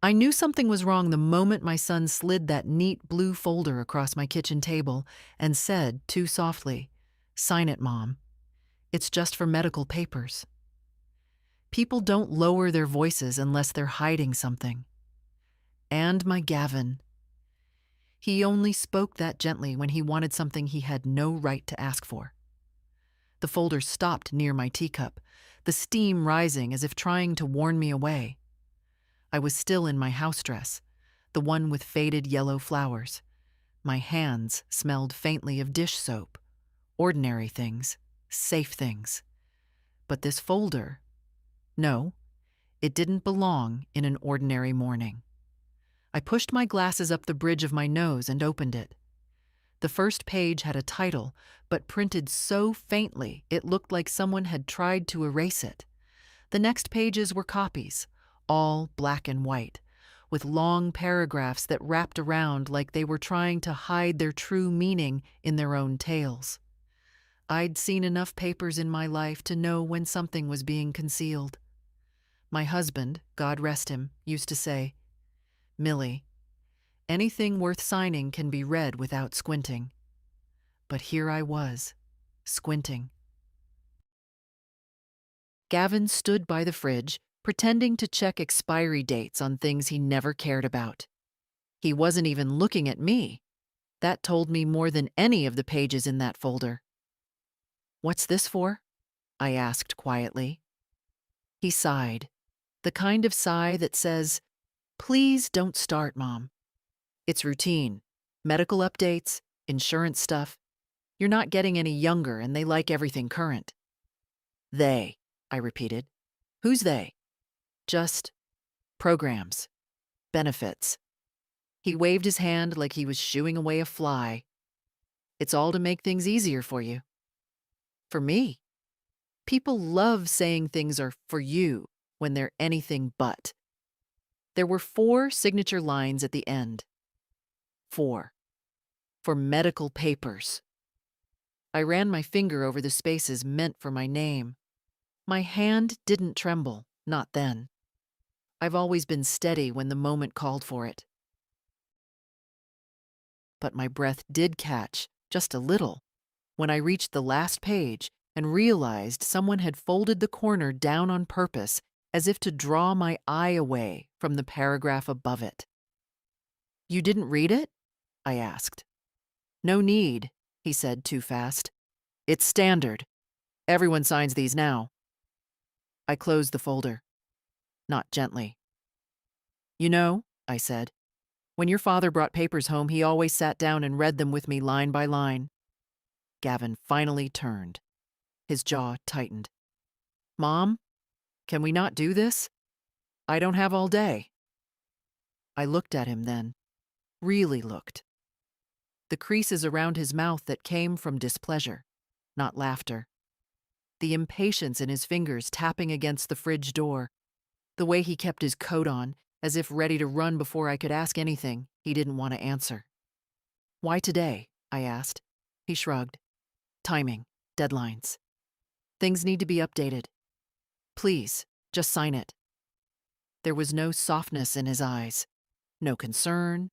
I knew something was wrong the moment my son slid that neat blue folder across my kitchen table and said, too softly, "Sign it, Mom. It's just for medical papers." People don't lower their voices unless they're hiding something. And my Gavin. He only spoke that gently when he wanted something he had no right to ask for. The folder stopped near my teacup, the steam rising as if trying to warn me away. I was still in my house dress, the one with faded yellow flowers. My hands smelled faintly of dish soap, ordinary things, safe things. But this folder, no, it didn't belong in an ordinary morning. I pushed my glasses up the bridge of my nose and opened it. The first page had a title, but printed so faintly it looked like someone had tried to erase it. The next pages were copies, all black and white, with long paragraphs that wrapped around like they were trying to hide their true meaning in their own tales. I'd seen enough papers in my life to know when something was being concealed. My husband, God rest him, used to say, "Millie, anything worth signing can be read without squinting." But here I was, squinting. Gavin stood by the fridge, pretending to check expiry dates on things he never cared about. He wasn't even looking at me. That told me more than any of the pages in that folder. "What's this for?" I asked quietly. He sighed, the kind of sigh that says, "Please don't start, Mom. It's routine. Medical updates, insurance stuff. You're not getting any younger and they like everything current." "They," I repeated. "Who's they?" "Just programs, benefits." He waved his hand like he was shooing away a fly. "It's all to make things easier for you." "For me?" People love saying things are for you when they're anything but. There were 4 signature lines at the end. 4. For medical papers. I ran my finger over the spaces meant for my name. My hand didn't tremble, not then. I've always been steady when the moment called for it. But my breath did catch, just a little, when I reached the last page and realized someone had folded the corner down on purpose as if to draw my eye away from the paragraph above it. "You didn't read it?" I asked. "No need," he said too fast. "It's standard. Everyone signs these now." I closed the folder. Not gently. "You know," I said, "when your father brought papers home, he always sat down and read them with me line by line." Gavin finally turned. His jaw tightened. "Mom, can we not do this? I don't have all day." I looked at him then. Really looked. The creases around his mouth that came from displeasure, not laughter. The impatience in his fingers tapping against the fridge door. The way he kept his coat on, as if ready to run before I could ask anything he didn't want to answer. "Why today?" I asked. He shrugged. "Timing, deadlines. Things need to be updated. Please, just sign it." There was no softness in his eyes, no concern,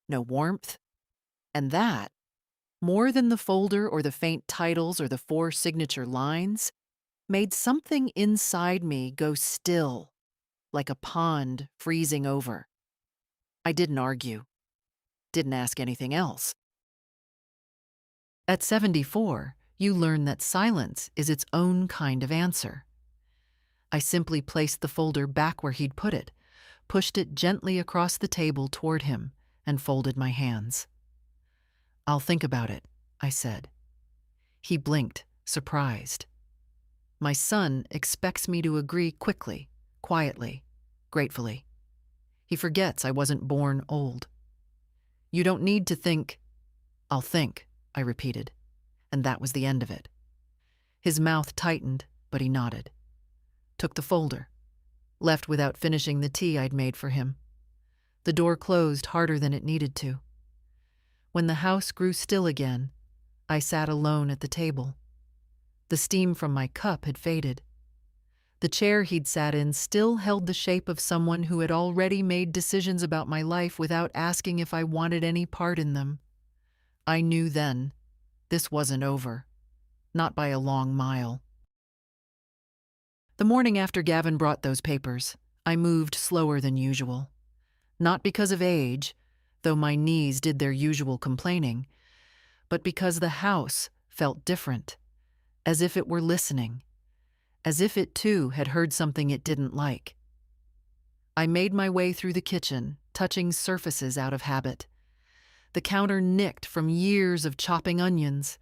no warmth. And that, more than the folder or the faint titles or the 4 signature lines, made something inside me go still, like a pond freezing over. I didn't argue, didn't ask anything else. At 74, you learn that silence is its own kind of answer. I simply placed the folder back where he'd put it, pushed it gently across the table toward him, and folded my hands. "I'll think about it," I said. He blinked, surprised. My son expects me to agree quickly, quietly, gratefully. He forgets I wasn't born old. "You don't need to think." "I'll think," I repeated, and that was the end of it. His mouth tightened, but he nodded. Took the folder. Left without finishing the tea I'd made for him. The door closed harder than it needed to. When the house grew still again, I sat alone at the table. The steam from my cup had faded. The chair he'd sat in still held the shape of someone who had already made decisions about my life without asking if I wanted any part in them. I knew then, this wasn't over. Not by a long mile. The morning after Gavin brought those papers, I moved slower than usual. Not because of age, though my knees did their usual complaining, but because the house felt different, as if it were listening, as if it too had heard something it didn't like. I made my way through the kitchen, touching surfaces out of habit. The counter nicked from years of chopping onions,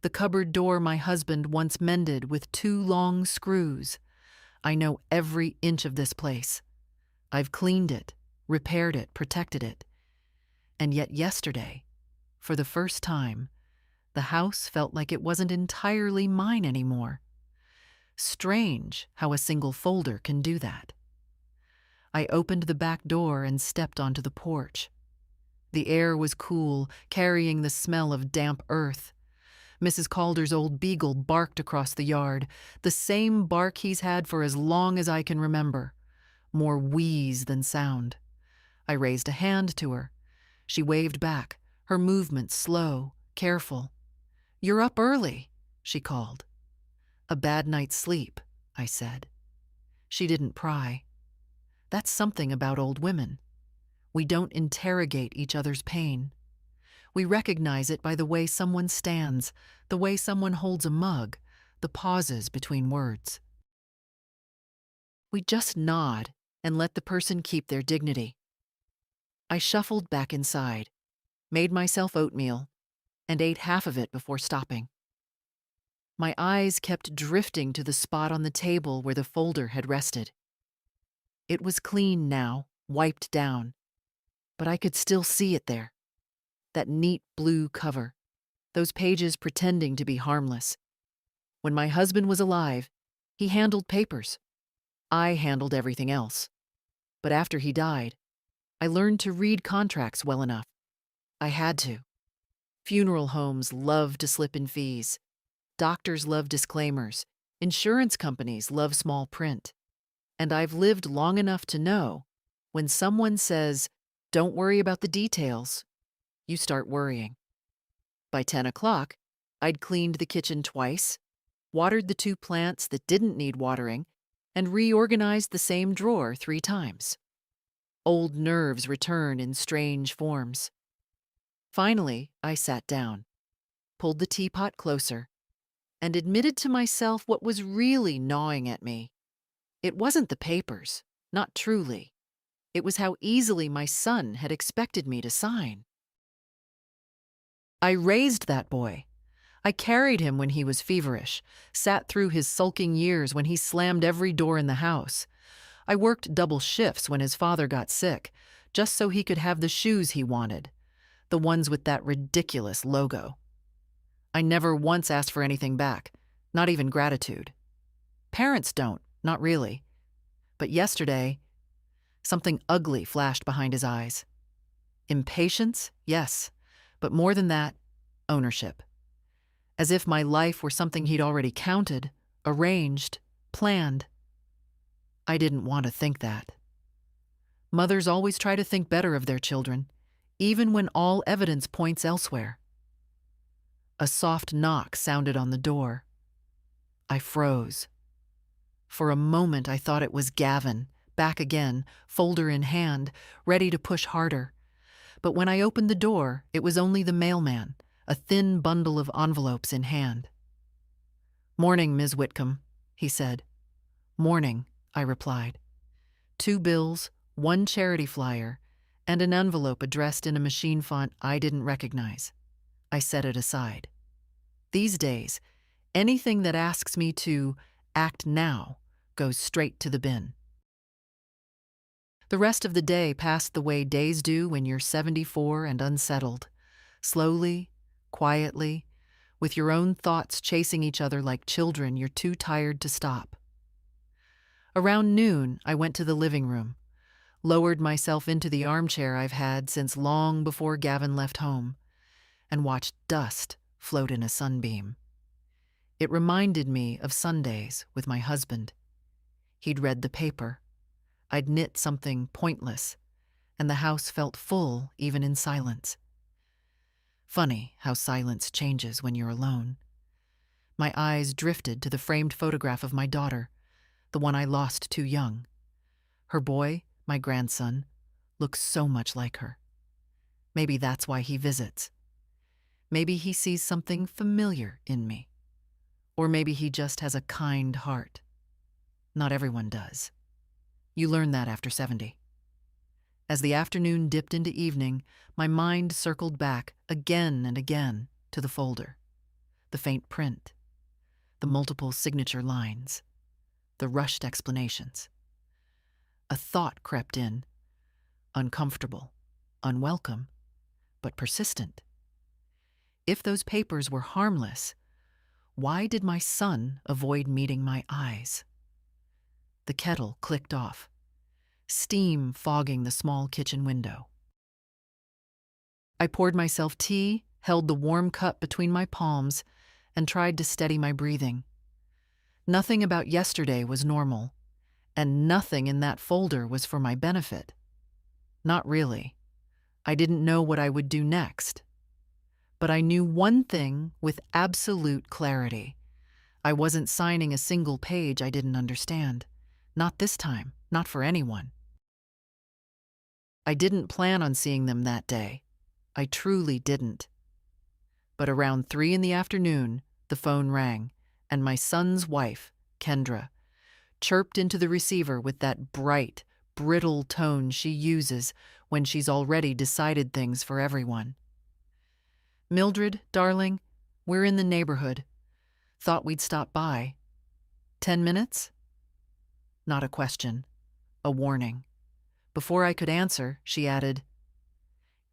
the cupboard door my husband once mended with 2 long screws. I know every inch of this place. I've cleaned it, repaired it, protected it. And yet yesterday, for the first time, the house felt like it wasn't entirely mine anymore. Strange how a single folder can do that. I opened the back door and stepped onto the porch. The air was cool, carrying the smell of damp earth. Mrs. Calder's old beagle barked across the yard, the same bark he's had for as long as I can remember. More wheeze than sound. I raised a hand to her. She waved back, her movements slow, careful. "You're up early," she called. "A bad night's sleep," I said. She didn't pry. That's something about old women. We don't interrogate each other's pain. We recognize it by the way someone stands, the way someone holds a mug, the pauses between words. We just nod and let the person keep their dignity. I shuffled back inside, made myself oatmeal, and ate half of it before stopping. My eyes kept drifting to the spot on the table where the folder had rested. It was clean now, wiped down, but I could still see it there. That neat blue cover, those pages pretending to be harmless. When my husband was alive, he handled papers. I handled everything else. But after he died, I learned to read contracts well enough. I had to. Funeral homes love to slip in fees. Doctors love disclaimers. Insurance companies love small print. And I've lived long enough to know when someone says, "Don't worry about the details," you start worrying. By 10 o'clock, I'd cleaned the kitchen twice, watered the 2 plants that didn't need watering, and reorganized the same drawer 3 times. Old nerves return in strange forms. Finally, I sat down, pulled the teapot closer, and admitted to myself what was really gnawing at me. It wasn't the papers, not truly. It was how easily my son had expected me to sign. I raised that boy. I carried him when he was feverish, sat through his sulking years when he slammed every door in the house. I worked double shifts when his father got sick, just so he could have the shoes he wanted, the ones with that ridiculous logo. I never once asked for anything back, not even gratitude. Parents don't, not really. But yesterday, something ugly flashed behind his eyes. Impatience, yes, but more than that, ownership. As if my life were something he'd already counted, arranged, planned. I didn't want to think that. Mothers always try to think better of their children, even when all evidence points elsewhere. A soft knock sounded on the door. I froze. For a moment I thought it was Gavin, back again, folder in hand, ready to push harder. But when I opened the door, it was only the mailman, a thin bundle of envelopes in hand. "Morning, Ms. Whitcomb," he said. "Morning," I replied. 2 bills, 1 charity flyer, and an envelope addressed in a machine font I didn't recognize. I set it aside. These days, anything that asks me to act now goes straight to the bin. The rest of the day passed the way days do when you're 74 and unsettled. Slowly, quietly, with your own thoughts chasing each other like children you're too tired to stop. Around noon, I went to the living room, lowered myself into the armchair I've had since long before Gavin left home, and watched dust float in a sunbeam. It reminded me of Sundays with my husband. He'd read the paper. I'd knit something pointless, and the house felt full even in silence. Funny how silence changes when you're alone. My eyes drifted to the framed photograph of my daughter, the one I lost too young. Her boy, my grandson, looks so much like her. Maybe that's why he visits. Maybe he sees something familiar in me. Or maybe he just has a kind heart. Not everyone does. You learn that after 70. As the afternoon dipped into evening, my mind circled back again and again to the folder. The faint print, the multiple signature lines, the rushed explanations. A thought crept in, uncomfortable, unwelcome, but persistent. If those papers were harmless, why did my son avoid meeting my eyes? The kettle clicked off, steam fogging the small kitchen window. I poured myself tea, held the warm cup between my palms, and tried to steady my breathing. Nothing about yesterday was normal, and nothing in that folder was for my benefit. Not really. I didn't know what I would do next. But I knew one thing with absolute clarity. I wasn't signing a single page I didn't understand. Not this time, not for anyone. I didn't plan on seeing them that day. I truly didn't. But around 3 in the afternoon, the phone rang, and my son's wife, Kendra, chirped into the receiver with that bright, brittle tone she uses when she's already decided things for everyone. "Mildred, darling, we're in the neighborhood. Thought we'd stop by. 10 minutes?" Not a question, a warning. Before I could answer, she added,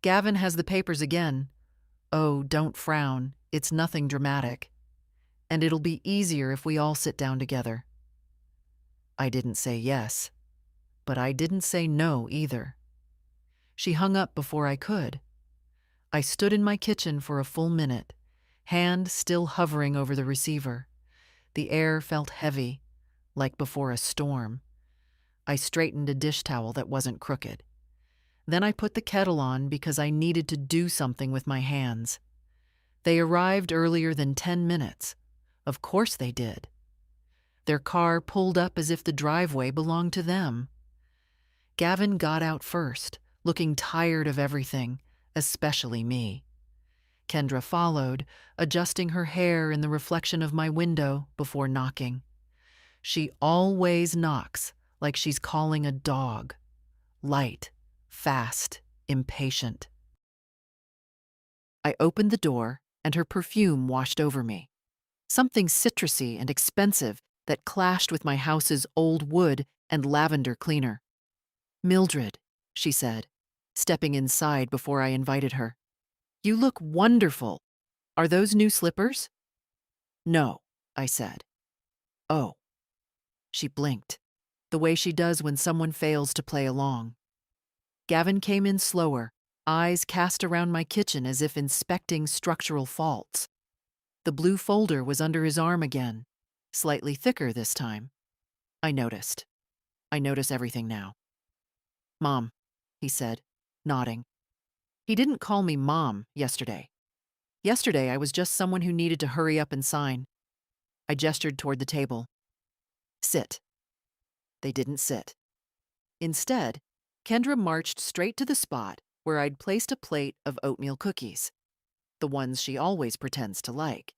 "Gavin has the papers again. Oh, don't frown. It's nothing dramatic. And it'll be easier if we all sit down together." I didn't say yes, but I didn't say no either. She hung up before I could. I stood in my kitchen for a full minute, hand still hovering over the receiver. The air felt heavy, like before a storm. I straightened a dish towel that wasn't crooked. Then I put the kettle on because I needed to do something with my hands. They arrived earlier than 10 minutes. Of course they did. Their car pulled up as if the driveway belonged to them. Gavin got out first, looking tired of everything, especially me. Kendra followed, adjusting her hair in the reflection of my window before knocking. She always knocks like she's calling a dog. Light, fast, impatient. I opened the door, and her perfume washed over me. Something citrusy and expensive that clashed with my house's old wood and lavender cleaner. "Mildred," she said, stepping inside before I invited her. "You look wonderful. Are those new slippers?" "No," I said. "Oh." She blinked, the way she does when someone fails to play along. Gavin came in slower, eyes cast around my kitchen as if inspecting structural faults. The blue folder was under his arm again, slightly thicker this time. I noticed. I notice everything now. "Mom," he said, nodding. He didn't call me Mom yesterday. Yesterday I was just someone who needed to hurry up and sign. I gestured toward the table. "Sit." They didn't sit. Instead, Kendra marched straight to the spot where I'd placed a plate of oatmeal cookies, the ones she always pretends to like.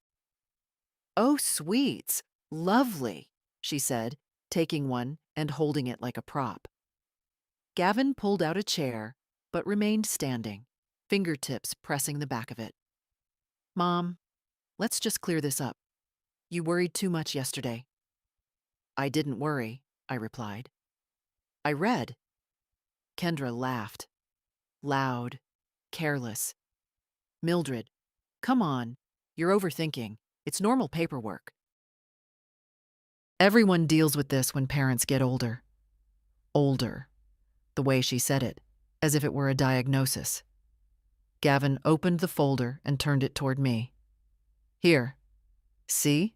"Oh, sweets, lovely," she said, taking one and holding it like a prop. Gavin pulled out a chair, but remained standing, fingertips pressing the back of it. "Mom, let's just clear this up. You worried too much yesterday." "I didn't worry," I replied. "I read." Kendra laughed. Loud, careless. "Mildred, come on. You're overthinking. It's normal paperwork." Everyone deals with this when parents get older. Older, the way she said it, as if it were a diagnosis. Gavin opened the folder and turned it toward me. "Here. See?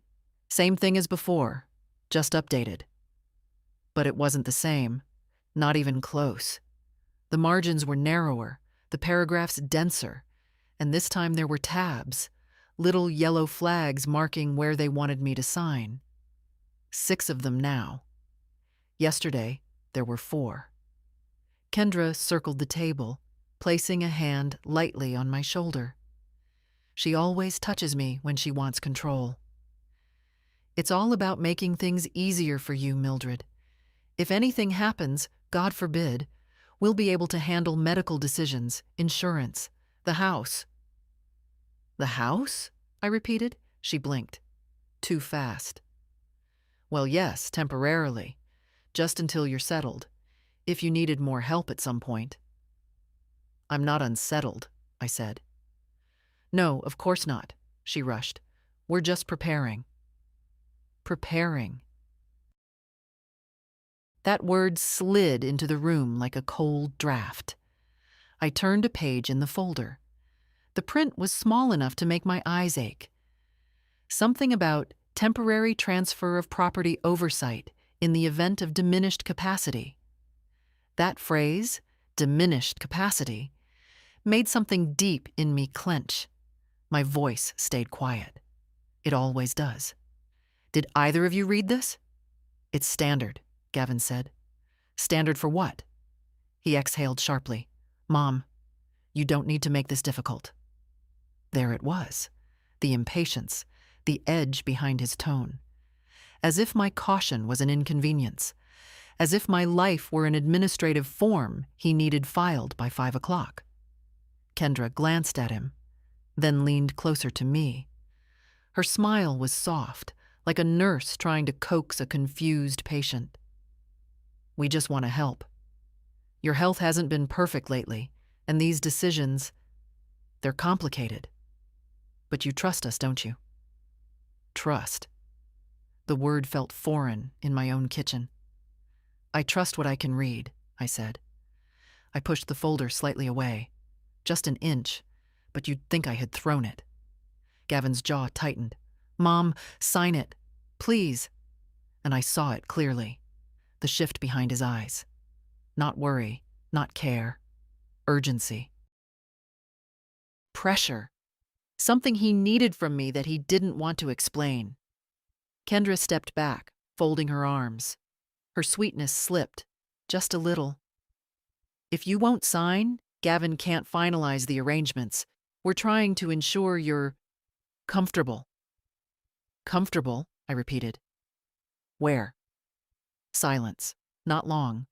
Same thing as before, just updated." But it wasn't the same, not even close. The margins were narrower, the paragraphs denser, and this time there were tabs, little yellow flags marking where they wanted me to sign. 6 of them now. Yesterday, there were 4. Kendra circled the table, placing a hand lightly on my shoulder. She always touches me when she wants control. It's all about making things easier for you, Mildred. If anything happens, God forbid, we'll be able to handle medical decisions, insurance, the house. The house? I repeated. She blinked. Too fast. Well, yes, temporarily. Just until you're settled. If you needed more help at some point. I'm not unsettled, I said. No, of course not, she rushed. We're just preparing. Preparing. That word slid into the room like a cold draft. I turned a page in the folder. The print was small enough to make my eyes ache. Something about temporary transfer of property oversight in the event of diminished capacity. That phrase, diminished capacity, made something deep in me clench. My voice stayed quiet. It always does. Did either of you read this? It's standard, Gavin said. Standard for what? He exhaled sharply. Mom, you don't need to make this difficult. There it was, the impatience, the edge behind his tone. As if my caution was an inconvenience, as if my life were an administrative form he needed filed by 5 o'clock. Kendra glanced at him, then leaned closer to me. Her smile was soft, like a nurse trying to coax a confused patient. We just want to help. Your health hasn't been perfect lately, and these decisions, they're complicated. But you trust us, don't you? Trust. The word felt foreign in my own kitchen. I trust what I can read, I said. I pushed the folder slightly away. Just an inch, but you'd think I had thrown it. Gavin's jaw tightened. Mom, sign it, please. And I saw it clearly, the shift behind his eyes. Not worry, not care, urgency. Pressure. Something he needed from me that he didn't want to explain. Kendra stepped back, folding her arms. Her sweetness slipped, just a little. If you won't sign, Gavin can't finalize the arrangements. We're trying to ensure you're comfortable. Comfortable, I repeated. Where? Silence. Not long,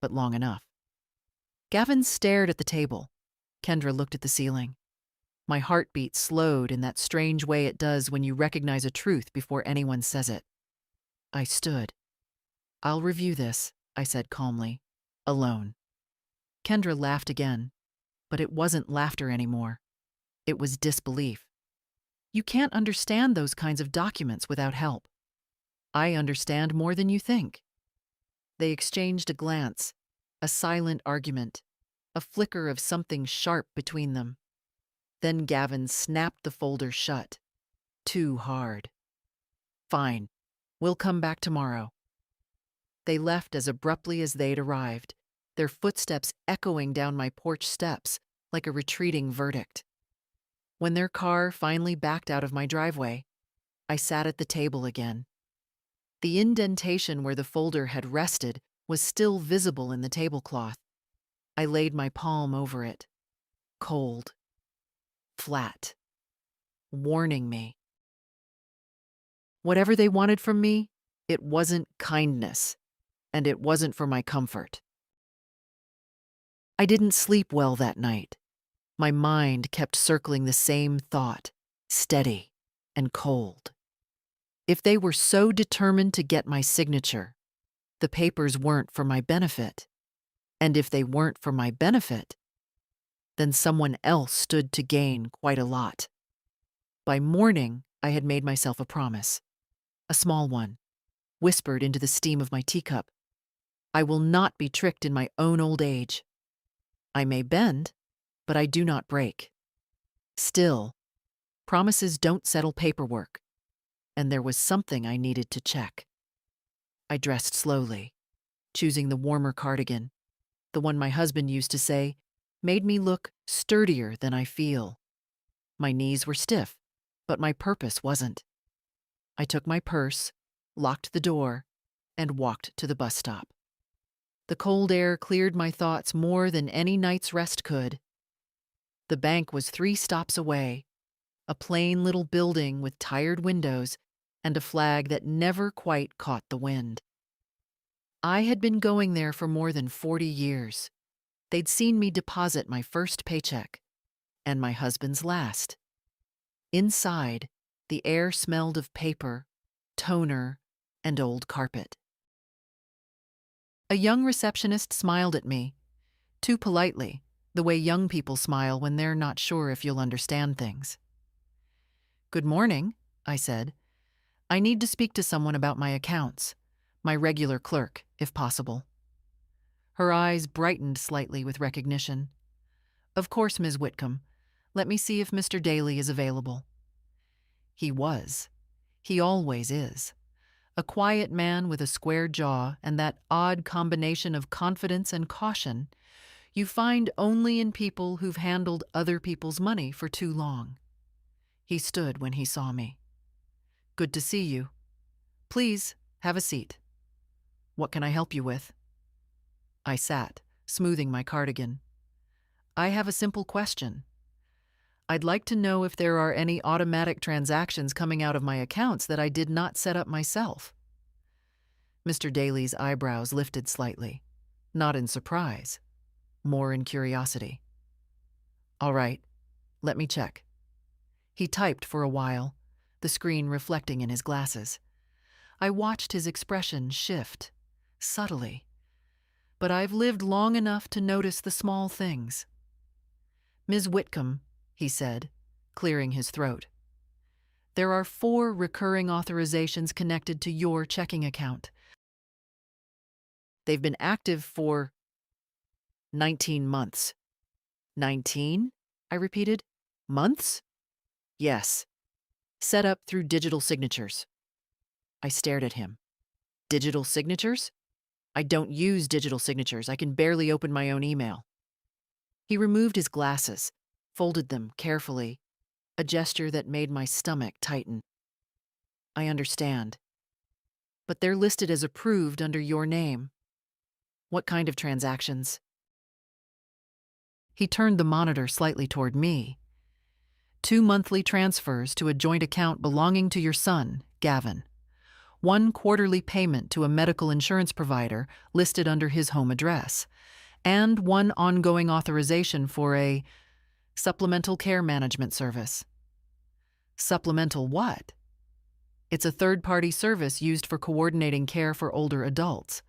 but long enough. Gavin stared at the table. Kendra looked at the ceiling. My heartbeat slowed in that strange way it does when you recognize a truth before anyone says it. I stood. I'll review this, I said calmly, alone. Kendra laughed again, but it wasn't laughter anymore. It was disbelief. You can't understand those kinds of documents without help. I understand more than you think. They exchanged a glance, a silent argument, a flicker of something sharp between them. Then Gavin snapped the folder shut. Too hard. Fine. We'll come back tomorrow. They left as abruptly as they'd arrived, their footsteps echoing down my porch steps like a retreating verdict. When their car finally backed out of my driveway, I sat at the table again. The indentation where the folder had rested was still visible in the tablecloth. I laid my palm over it. Cold. Flat. Warning me. Whatever they wanted from me, it wasn't kindness, and it wasn't for my comfort. I didn't sleep well that night. My mind kept circling the same thought, steady and cold. If they were so determined to get my signature, the papers weren't for my benefit. And if they weren't for my benefit, then someone else stood to gain quite a lot. By morning, I had made myself a promise. A small one, whispered into the steam of my teacup. I will not be tricked in my own old age. I may bend, but I do not break. Still, promises don't settle paperwork, and there was something I needed to check. I dressed slowly, choosing the warmer cardigan, the one my husband used to say made me look sturdier than I feel. My knees were stiff, but my purpose wasn't. I took my purse, locked the door, and walked to the bus stop. The cold air cleared my thoughts more than any night's rest could. The bank was 3 stops away, a plain little building with tired windows and a flag that never quite caught the wind. I had been going there for more than 40 years. They'd seen me deposit my first paycheck and my husband's last. Inside, the air smelled of paper, toner, and old carpet. A young receptionist smiled at me, too politely, the way young people smile when they're not sure if you'll understand things. "Good morning," I said. "I need to speak to someone about my accounts, my regular clerk, if possible." Her eyes brightened slightly with recognition. "Of course, Ms. Whitcomb. Let me see if Mr. Daly is available." He was. He always is. A quiet man with a square jaw and that odd combination of confidence and caution you find only in people who've handled other people's money for too long. He stood when he saw me. "Good to see you. Please, have a seat. What can I help you with?" I sat, smoothing my cardigan. "I have a simple question. I'd like to know if there are any automatic transactions coming out of my accounts that I did not set up myself." Mr. Daly's eyebrows lifted slightly, not in surprise, more in curiosity. "All right, let me check." He typed for a while, the screen reflecting in his glasses. I watched his expression shift, subtly. But I've lived long enough to notice the small things. "Ms. Whitcomb," he said, clearing his throat, "there are 4 recurring authorizations connected to your checking account. They've been active for 19 months. 19? I repeated. Months? Yes. Set up through digital signatures." I stared at him. "Digital signatures? I don't use digital signatures. I can barely open my own email." He removed his glasses, folded them carefully, a gesture that made my stomach tighten. "I understand. But they're listed as approved under your name. What kind of transactions?" He turned the monitor slightly toward me. "2 monthly transfers to a joint account belonging to your son, Gavin. 1 quarterly payment to a medical insurance provider listed under his home address, and 1 ongoing authorization for a supplemental care management service." Supplemental what? It's a third-party service used for coordinating care for older adults,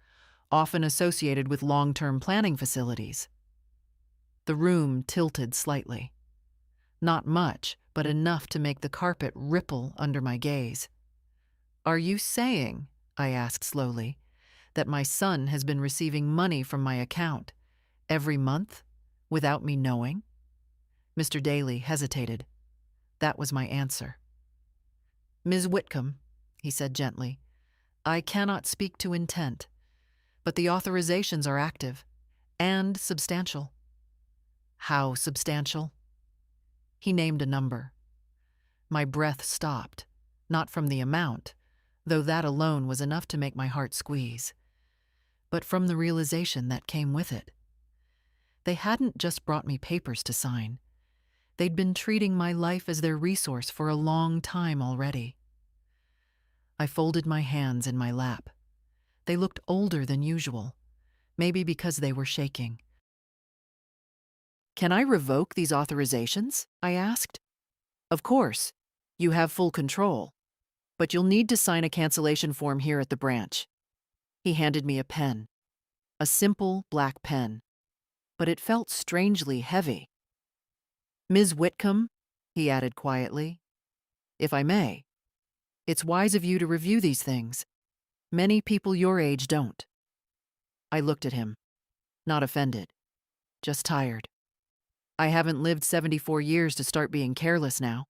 often associated with long-term planning facilities. The room tilted slightly. Not much, but enough to make the carpet ripple under my gaze. "Are you saying," I asked slowly, "that my son has been receiving money from my account every month without me knowing?" Mr. Daly hesitated. That was my answer. "Ms. Whitcomb," he said gently, "I cannot speak to intent, but the authorizations are active and substantial." "How substantial?" He named a number. My breath stopped, not from the amount, though that alone was enough to make my heart squeeze, but from the realization that came with it. They hadn't just brought me papers to sign. They'd been treating my life as their resource for a long time already. I folded my hands in my lap. They looked older than usual, maybe because they were shaking. "Can I revoke these authorizations?" I asked. "Of course. You have full control. But you'll need to sign a cancellation form here at the branch." He handed me a pen, a simple black pen, but it felt strangely heavy. "Ms. Whitcomb," he added quietly, "if I may, it's wise of you to review these things. Many people your age don't." I looked at him, not offended, just tired. I haven't lived 74 years to start being careless now.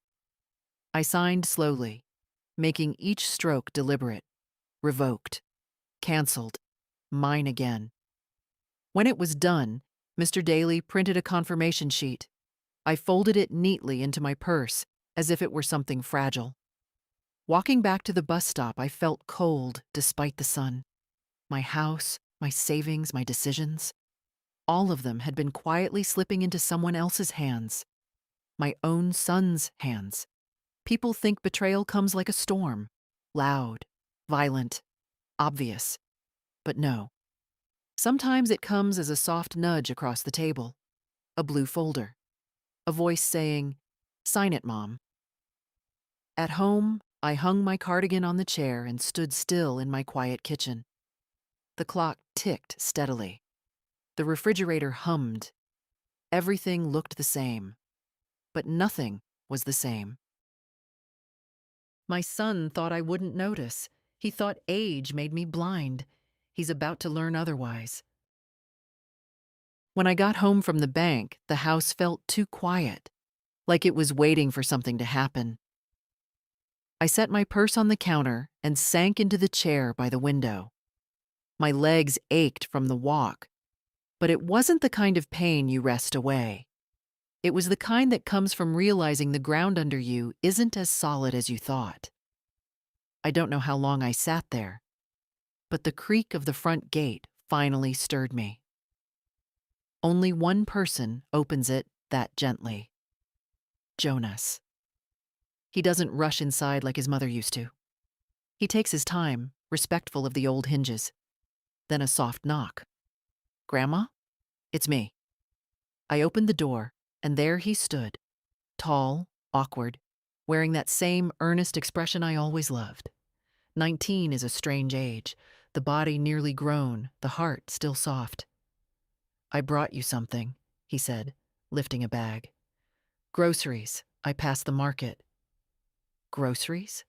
I signed slowly, making each stroke deliberate. Revoked. Cancelled. mine again. When it was done, Mr. Daly printed a confirmation sheet. I folded it neatly into my purse, as if it were something fragile. Walking back to the bus stop, I felt cold despite the sun. My house, my savings, my decisions, all of them had been quietly slipping into someone else's hands. My own son's hands. People think betrayal comes like a storm. Loud, violent, obvious. But no. Sometimes it comes as a soft nudge across the table. A blue folder. A voice saying, "Sign it, Mom." At home, I hung my cardigan on the chair and stood still in my quiet kitchen. The clock ticked steadily. The refrigerator hummed. Everything looked the same. But nothing was the same. My son thought I wouldn't notice. He thought age made me blind. He's about to learn otherwise. When I got home from the bank, the house felt too quiet, like it was waiting for something to happen. I set my purse on the counter and sank into the chair by the window. My legs ached from the walk, but it wasn't the kind of pain you rest away. It was the kind that comes from realizing the ground under you isn't as solid as you thought. I don't know how long I sat there, but the creak of the front gate finally stirred me. Only one person opens it that gently. Jonas. He doesn't rush inside like his mother used to. He takes his time, respectful of the old hinges. Then a soft knock. "Grandma?" "It's me." I opened the door, and there he stood, tall, awkward, wearing that same earnest expression I always loved. 19 is a strange age, the body nearly grown, the heart still soft. "I brought you something," he said, lifting a bag. "Groceries. I passed the market." Groceries?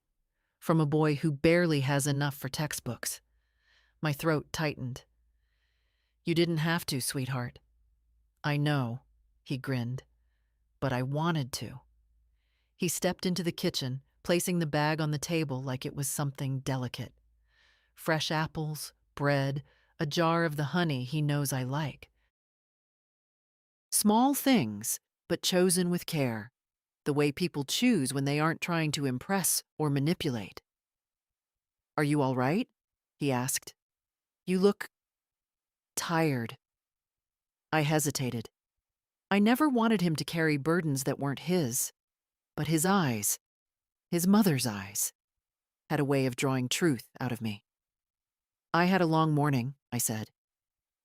From a boy who barely has enough for textbooks. My throat tightened. "You didn't have to, sweetheart." "I know," he grinned, "but I wanted to." He stepped into the kitchen, placing the bag on the table like it was something delicate. Fresh apples, bread, a jar of the honey he knows I like. Small things, but chosen with care, the way people choose when they aren't trying to impress or manipulate. "Are you all right?" he asked. "You look tired." I hesitated. I never wanted him to carry burdens that weren't his, but his eyes, his mother's eyes, had a way of drawing truth out of me. "I had a long morning," I said.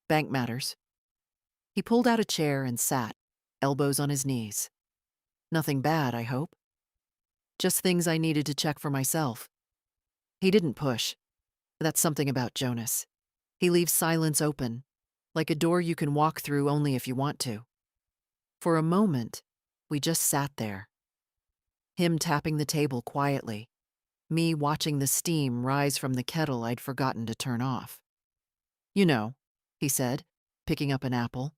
"Bank matters." He pulled out a chair and sat, elbows on his knees. "Nothing bad, I hope." "Just things I needed to check for myself." He didn't push. That's something about Jonas. He leaves silence open, like a door you can walk through only if you want to. For a moment, we just sat there. Him tapping the table quietly, me watching the steam rise from the kettle I'd forgotten to turn off. "You know," he said, picking up an apple.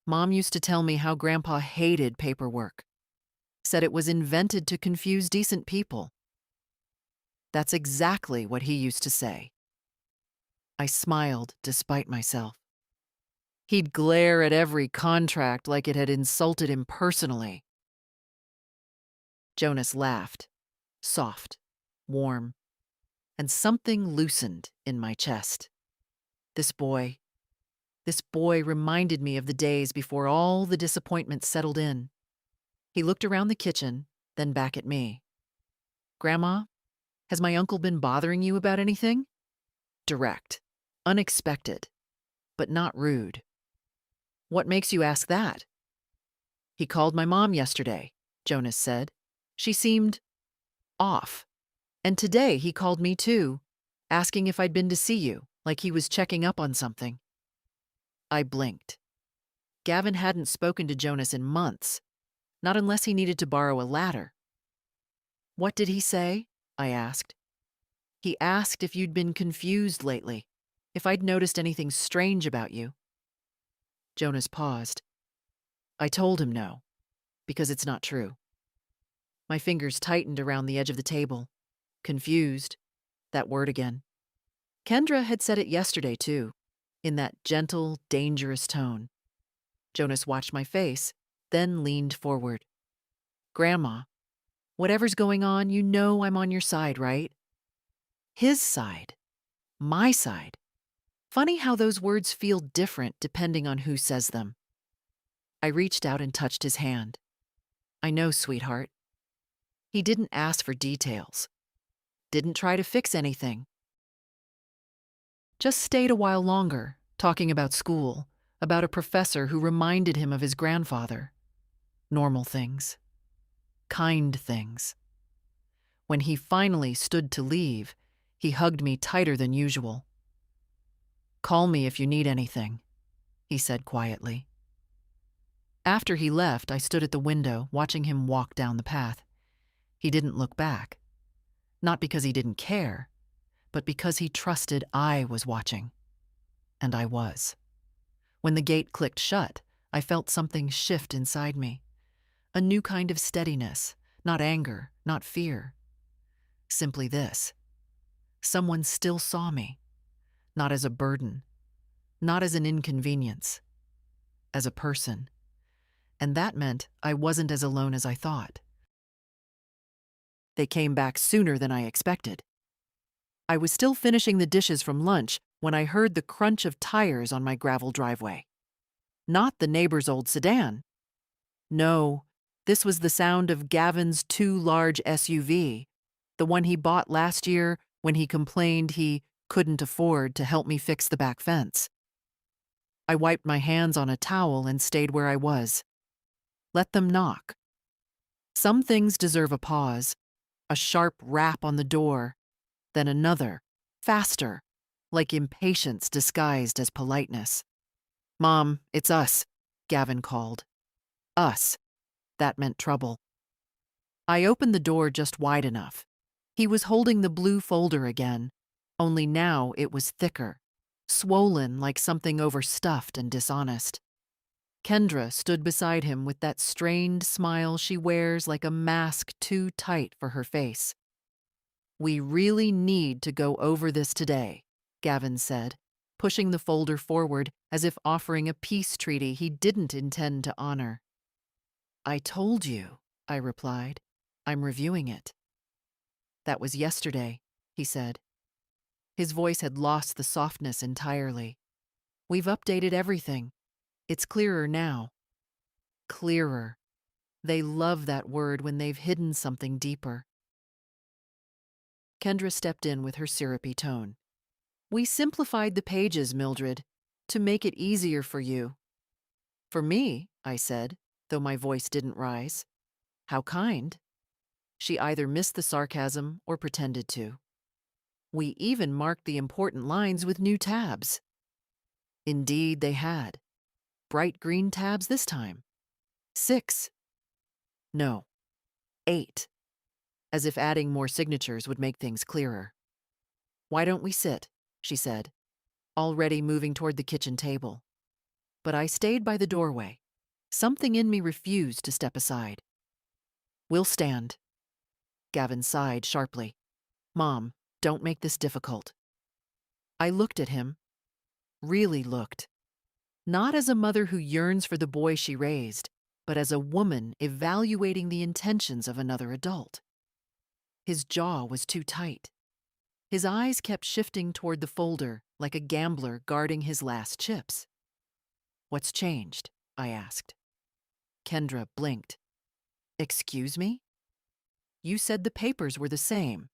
"Mom used to tell me how Grandpa hated paperwork. Said it was invented to confuse decent people." That's exactly what he used to say. I smiled despite myself. He'd glare at every contract like it had insulted him personally. Jonas laughed, soft, warm, and something loosened in my chest. This boy reminded me of the days before all the disappointment settled in. He looked around the kitchen, then back at me. "Grandma, has my uncle been bothering you about anything?" Direct, unexpected, but not rude. "What makes you ask that?" "He called my mom yesterday," Jonas said. "She seemed off. And today he called me too, asking if I'd been to see you, like he was checking up on something." I blinked. Gavin hadn't spoken to Jonas in months, not unless he needed to borrow a ladder. "What did he say?" I asked. "He asked if you'd been confused lately, if I'd noticed anything strange about you." Jonas paused. I told him no, because it's not true. My fingers tightened around the edge of the table. Confused. That word again. Kendra had said it yesterday, too, in that gentle, dangerous tone. Jonas watched my face, then leaned forward. Grandma, whatever's going on, you know I'm on your side, right? His side. My side. Funny how those words feel different depending on who says them. I reached out and touched his hand. I know, sweetheart. He didn't ask for details. Didn't try to fix anything. Just stayed a while longer, talking about school, about a professor who reminded him of his grandfather. Normal things. Kind things. When he finally stood to leave, he hugged me tighter than usual. "Call me if you need anything," he said quietly. After he left, I stood at the window, watching him walk down the path. He didn't look back. Not because he didn't care, but because he trusted I was watching. And I was. When the gate clicked shut, I felt something shift inside me. A new kind of steadiness, not anger, not fear. Simply this. Someone still saw me, not as a burden, not as an inconvenience, as a person. And that meant I wasn't as alone as I thought. They came back sooner than I expected. I was still finishing the dishes from lunch when I heard the crunch of tires on my gravel driveway. Not the neighbor's old sedan. No, this was the sound of Gavin's too large SUV, the one he bought last year when he complained he couldn't afford to help me fix the back fence. I wiped my hands on a towel and stayed where I was. Let them knock. Some things deserve a pause, a sharp rap on the door, then another, faster, like impatience disguised as politeness. "Mom, it's us," Gavin called. Us. That meant trouble. I opened the door just wide enough. He was holding the blue folder again, only now it was thicker, swollen like something overstuffed and dishonest. Kendra stood beside him with that strained smile she wears like a mask too tight for her face. "We really need to go over this today," Gavin said, pushing the folder forward as if offering a peace treaty he didn't intend to honor. "I told you," I replied. "I'm reviewing it." "That was yesterday," he said. His voice had lost the softness entirely. "We've updated everything. It's clearer now." Clearer. They love that word when they've hidden something deeper. Kendra stepped in with her syrupy tone. "We simplified the pages, Mildred, to make it easier for you." "For me," I said, though my voice didn't rise. "How kind." She either missed the sarcasm or pretended to. "We even marked the important lines with new tabs." Indeed, they had. Bright green tabs this time. 6. No, 8. As if adding more signatures would make things clearer. "Why don't we sit?" she said, already moving toward the kitchen table. But I stayed by the doorway. Something in me refused to step aside. "We'll stand." Gavin sighed sharply. "Mom, don't make this difficult." I looked at him. Really looked. Not as a mother who yearns for the boy she raised, but as a woman evaluating the intentions of another adult. His jaw was too tight. His eyes kept shifting toward the folder like a gambler guarding his last chips. "What's changed?" I asked. Kendra blinked. "Excuse me?" "You said the papers were the same.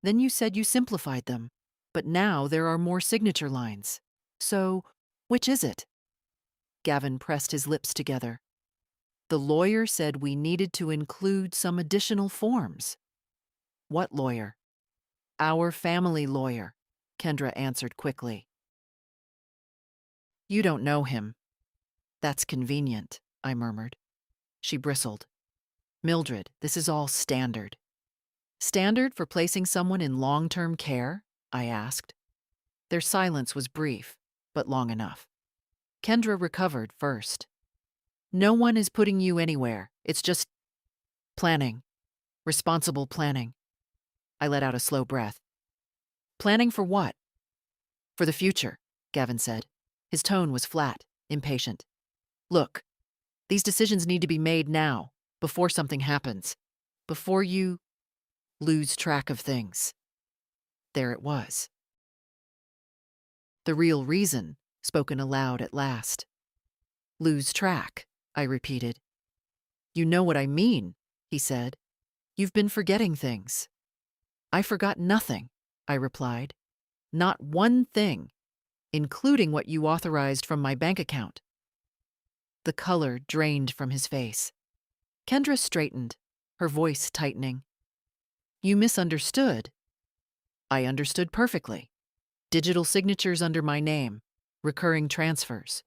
Then you said you simplified them, but now there are more signature lines. So, which is it?" Gavin pressed his lips together. "The lawyer said we needed to include some additional forms." "What lawyer?" "Our family lawyer," Kendra answered quickly. "You don't know him." "That's convenient," I murmured. She bristled. "Mildred, this is all standard." "Standard for placing someone in long-term care?" I asked. Their silence was brief, but long enough. Kendra recovered first. "No one is putting you anywhere. It's just planning. Responsible planning." I let out a slow breath. "Planning for what?" For the future, Gavin said. His tone was flat, impatient. Look, these decisions need to be made now, before something happens. Before you lose track of things. There it was. The real reason, spoken aloud at last. Lose track, I repeated. You know what I mean, he said. You've been forgetting things. I forgot nothing, I replied. Not one thing, including what you authorized from my bank account. The color drained from his face. Kendra straightened, her voice tightening. You misunderstood. I understood perfectly. Digital signatures under my name, recurring transfers,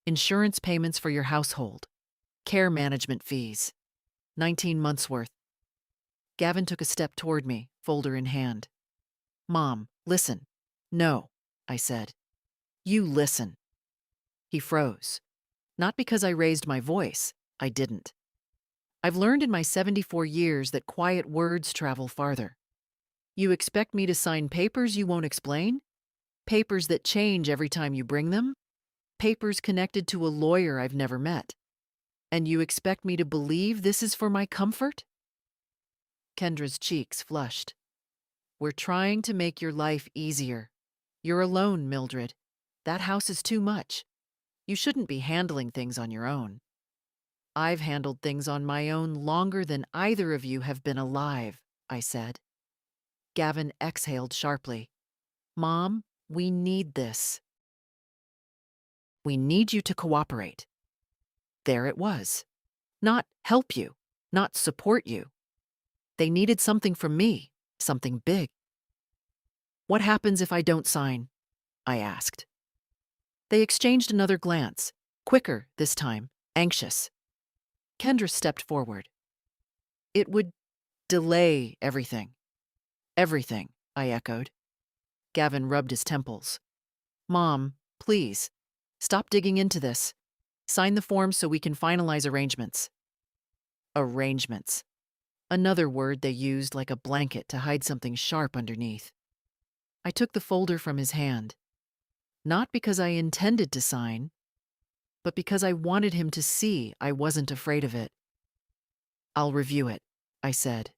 insurance payments for your household, care management fees, 19 months' worth. Gavin took a step toward me, folder in hand. Mom, listen. No, I said. You listen. He froze. Not because I raised my voice. I didn't. I've learned in my 74 years that quiet words travel farther. You expect me to sign papers you won't explain? Papers that change every time you bring them? Papers connected to a lawyer I've never met. And you expect me to believe this is for my comfort? Kendra's cheeks flushed. We're trying to make your life easier. You're alone, Mildred. That house is too much. You shouldn't be handling things on your own. I've handled things on my own longer than either of you have been alive, I said. Gavin exhaled sharply. Mom, we need this. We need you to cooperate. There it was. Not help you, not support you. They needed something from me, something big. What happens if I don't sign? I asked. They exchanged another glance, quicker this time, anxious. Kendra stepped forward. It would delay everything. Everything, I echoed. Gavin rubbed his temples. Mom, please, stop digging into this. Sign the form so we can finalize arrangements. Arrangements. Another word they used like a blanket to hide something sharp underneath. I took the folder from his hand. Not because I intended to sign, but because I wanted him to see I wasn't afraid of it. I'll review it, I said.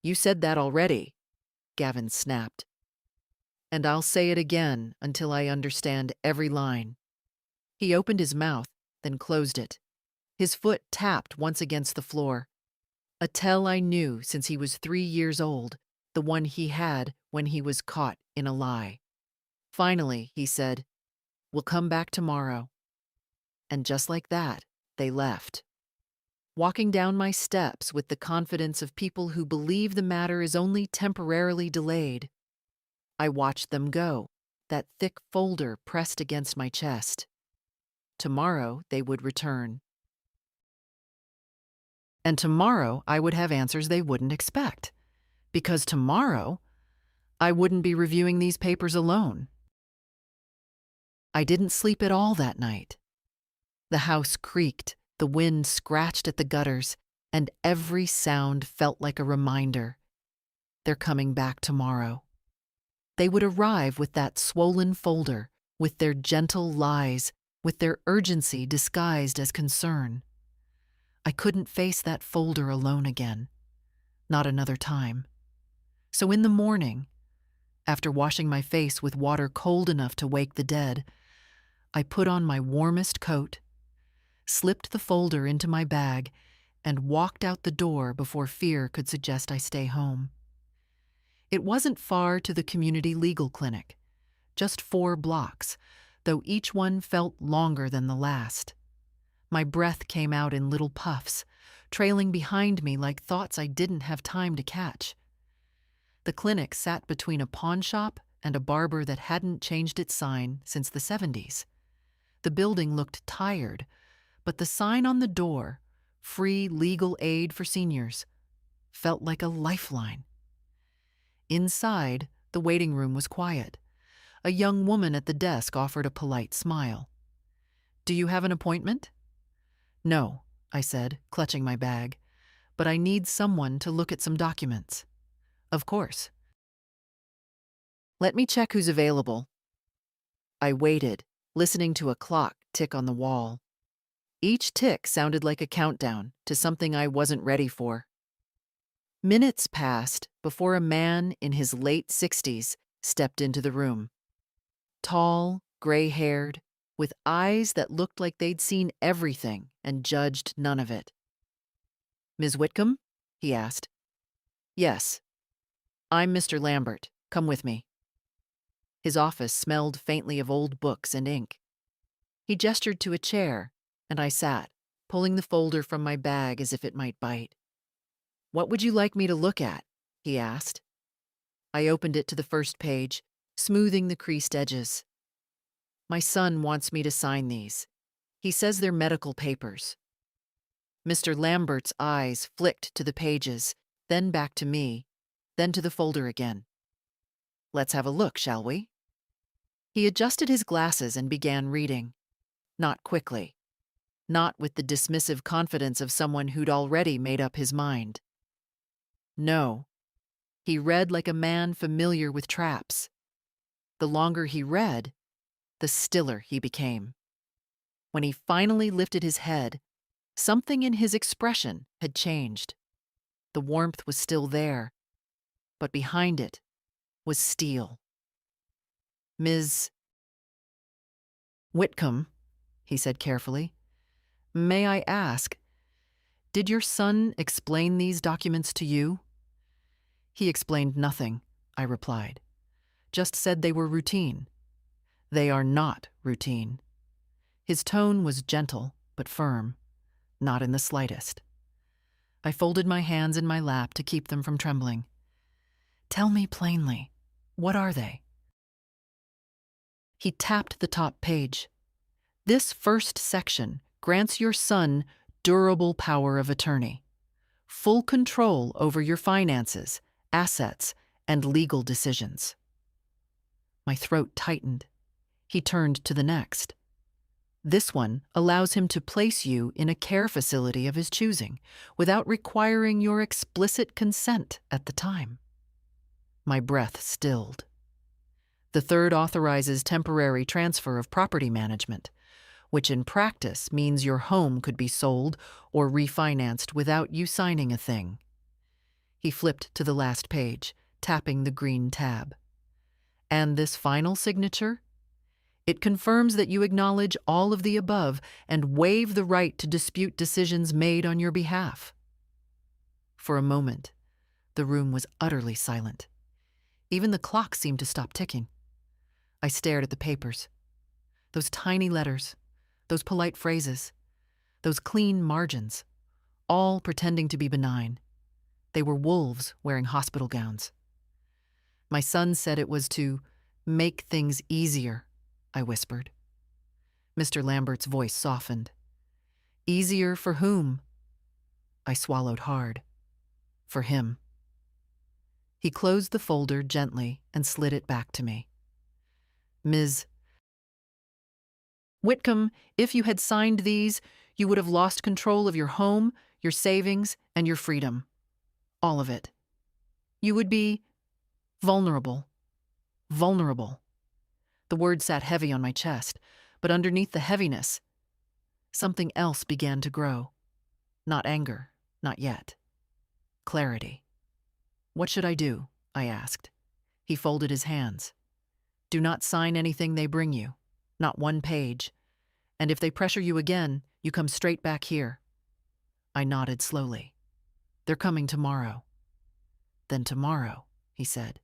You said that already, Gavin snapped. And I'll say it again until I understand every line. He opened his mouth, then closed it. His foot tapped once against the floor. A tell I knew since he was 3 years old, the one he had when he was caught in a lie. Finally, he said, We'll come back tomorrow. And just like that, they left. Walking down my steps with the confidence of people who believe the matter is only temporarily delayed. I watched them go, that thick folder pressed against my chest. Tomorrow they would return. And tomorrow I would have answers they wouldn't expect. Because tomorrow, I wouldn't be reviewing these papers alone. I didn't sleep at all that night. The house creaked, the wind scratched at the gutters, and every sound felt like a reminder. They're coming back tomorrow. They would arrive with that swollen folder, with their gentle lies, with their urgency disguised as concern. I couldn't face that folder alone again. Not another time. So in the morning, after washing my face with water cold enough to wake the dead, I put on my warmest coat, slipped the folder into my bag, and walked out the door before fear could suggest I stay home. It wasn't far to the community legal clinic, just 4 blocks, though each one felt longer than the last. My breath came out in little puffs, trailing behind me like thoughts I didn't have time to catch. The clinic sat between a pawn shop and a barber that hadn't changed its sign since the 70s. The building looked tired, but the sign on the door, Free Legal Aid for Seniors, felt like a lifeline. Inside, the waiting room was quiet. A young woman at the desk offered a polite smile. Do you have an appointment? No, I said, clutching my bag, but I need someone to look at some documents. Of course. Let me check who's available, I waited, listening to a clock tick on the wall. Each tick sounded like a countdown to something I wasn't ready for. Minutes passed before a man in his late 60s stepped into the room. Tall, gray-haired, with eyes that looked like they'd seen everything and judged none of it. "Ms. Whitcomb?" he asked. "Yes. I'm Mr. Lambert. Come with me." His office smelled faintly of old books and ink. He gestured to a chair, and I sat, pulling the folder from my bag as if it might bite. "What would you like me to look at?" he asked. I opened it to the first page, smoothing the creased edges. "My son wants me to sign these. He says they're medical papers." Mr. Lambert's eyes flicked to the pages, then back to me, then to the folder again. "Let's have a look, shall we?" He adjusted his glasses and began reading. Not quickly. Not with the dismissive confidence of someone who'd already made up his mind. No. He read like a man familiar with traps. The longer he read, the stiller he became. When he finally lifted his head, something in his expression had changed. The warmth was still there, but behind it was steel. "Ms. Whitcomb," he said carefully, "may I ask, did your son explain these documents to you?" "He explained nothing," I replied. "Just said they were routine." "They are not routine." His tone was gentle but firm, not in the slightest. I folded my hands in my lap to keep them from trembling. "Tell me plainly, what are they?" He tapped the top page. "This first section grants your son durable power of attorney, full control over your finances, assets, and legal decisions." My throat tightened. He turned to the next. "This one allows him to place you in a care facility of his choosing without requiring your explicit consent at the time." My breath stilled. "The third authorizes temporary transfer of property management, which in practice means your home could be sold or refinanced without you signing a thing." He flipped to the last page, tapping the green tab. "And this final signature? It confirms that you acknowledge all of the above and waive the right to dispute decisions made on your behalf." For a moment, the room was utterly silent. Even the clock seemed to stop ticking. I stared at the papers. Those tiny letters, those polite phrases, those clean margins, all pretending to be benign. They were wolves wearing hospital gowns. "My son said it was to make things easier," I whispered. Mr. Lambert's voice softened. "Easier for whom?" I swallowed hard. "For him." He closed the folder gently and slid it back to me. "Ms. Whitcomb, if you had signed these, you would have lost control of your home, your savings, and your freedom. All of it. You would be vulnerable. Vulnerable." The word sat heavy on my chest, but underneath the heaviness, something else began to grow. Not anger, not yet. Clarity. "What should I do?" I asked. He folded his hands. "Do not sign anything they bring you, not one page. And if they pressure you again, you come straight back here." I nodded slowly. "They're coming tomorrow." "Then tomorrow," he said,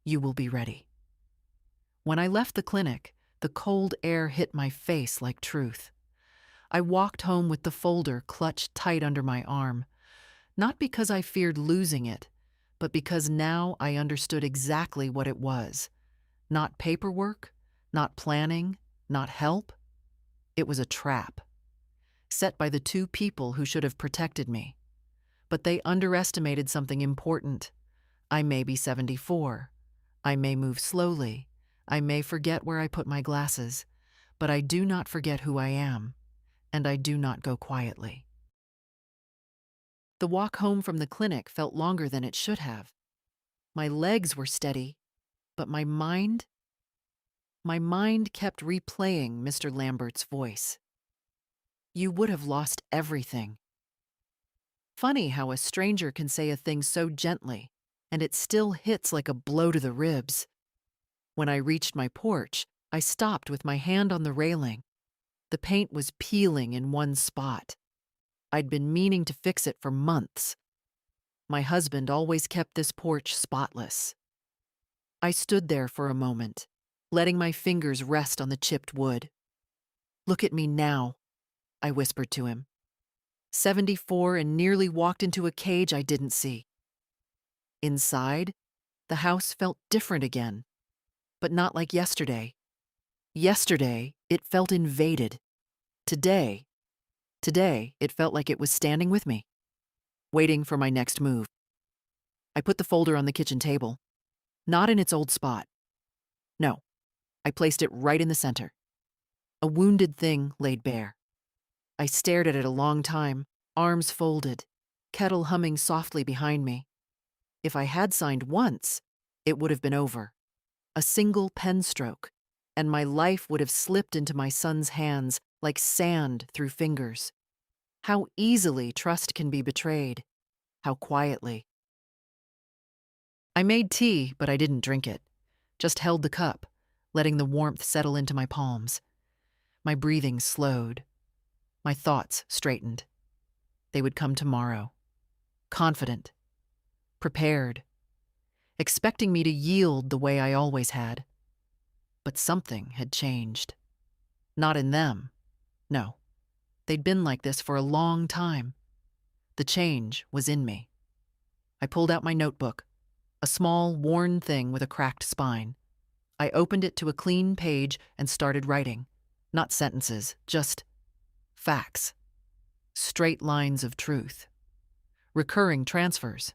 "you will be ready." When I left the clinic, the cold air hit my face like truth. I walked home with the folder clutched tight under my arm, not because I feared losing it, but because now I understood exactly what it was. Not paperwork, not planning, not help. It was a trap, set by the two people who should have protected me. But they underestimated something important. I may be 74. I may move slowly. I may forget where I put my glasses. But I do not forget who I am, and I do not go quietly. The walk home from the clinic felt longer than it should have. My legs were steady, but my mind my mind kept replaying Mr. Lambert's voice. You would have lost everything. Funny how a stranger can say a thing so gently, and it still hits like a blow to the ribs. When I reached my porch, I stopped with my hand on the railing. The paint was peeling in one spot. I'd been meaning to fix it for months. My husband always kept this porch spotless. I stood there for a moment, letting my fingers rest on the chipped wood. Look at me now, I whispered to him. 74 and nearly walked into a cage I didn't see. Inside, the house felt different again, but not like yesterday. Yesterday, it felt invaded. Today, it felt like it was standing with me, waiting for my next move. I put the folder on the kitchen table, not in its old spot. No, I placed it right in the center. A wounded thing laid bare. I stared at it a long time, arms folded, kettle humming softly behind me. If I had signed once, it would have been over. A single pen stroke, and my life would have slipped into my son's hands like sand through fingers. How easily trust can be betrayed. How quietly. I made tea, but I didn't drink it. Just held the cup, letting the warmth settle into my palms. My breathing slowed. My thoughts straightened. They would come tomorrow. Confident. Prepared. Expecting me to yield the way I always had. But something had changed. Not in them. No. They'd been like this for a long time. The change was in me. I pulled out my notebook, a small, worn thing with a cracked spine. I opened it to a clean page and started writing. Not sentences, just facts. Straight lines of truth. Recurring transfers.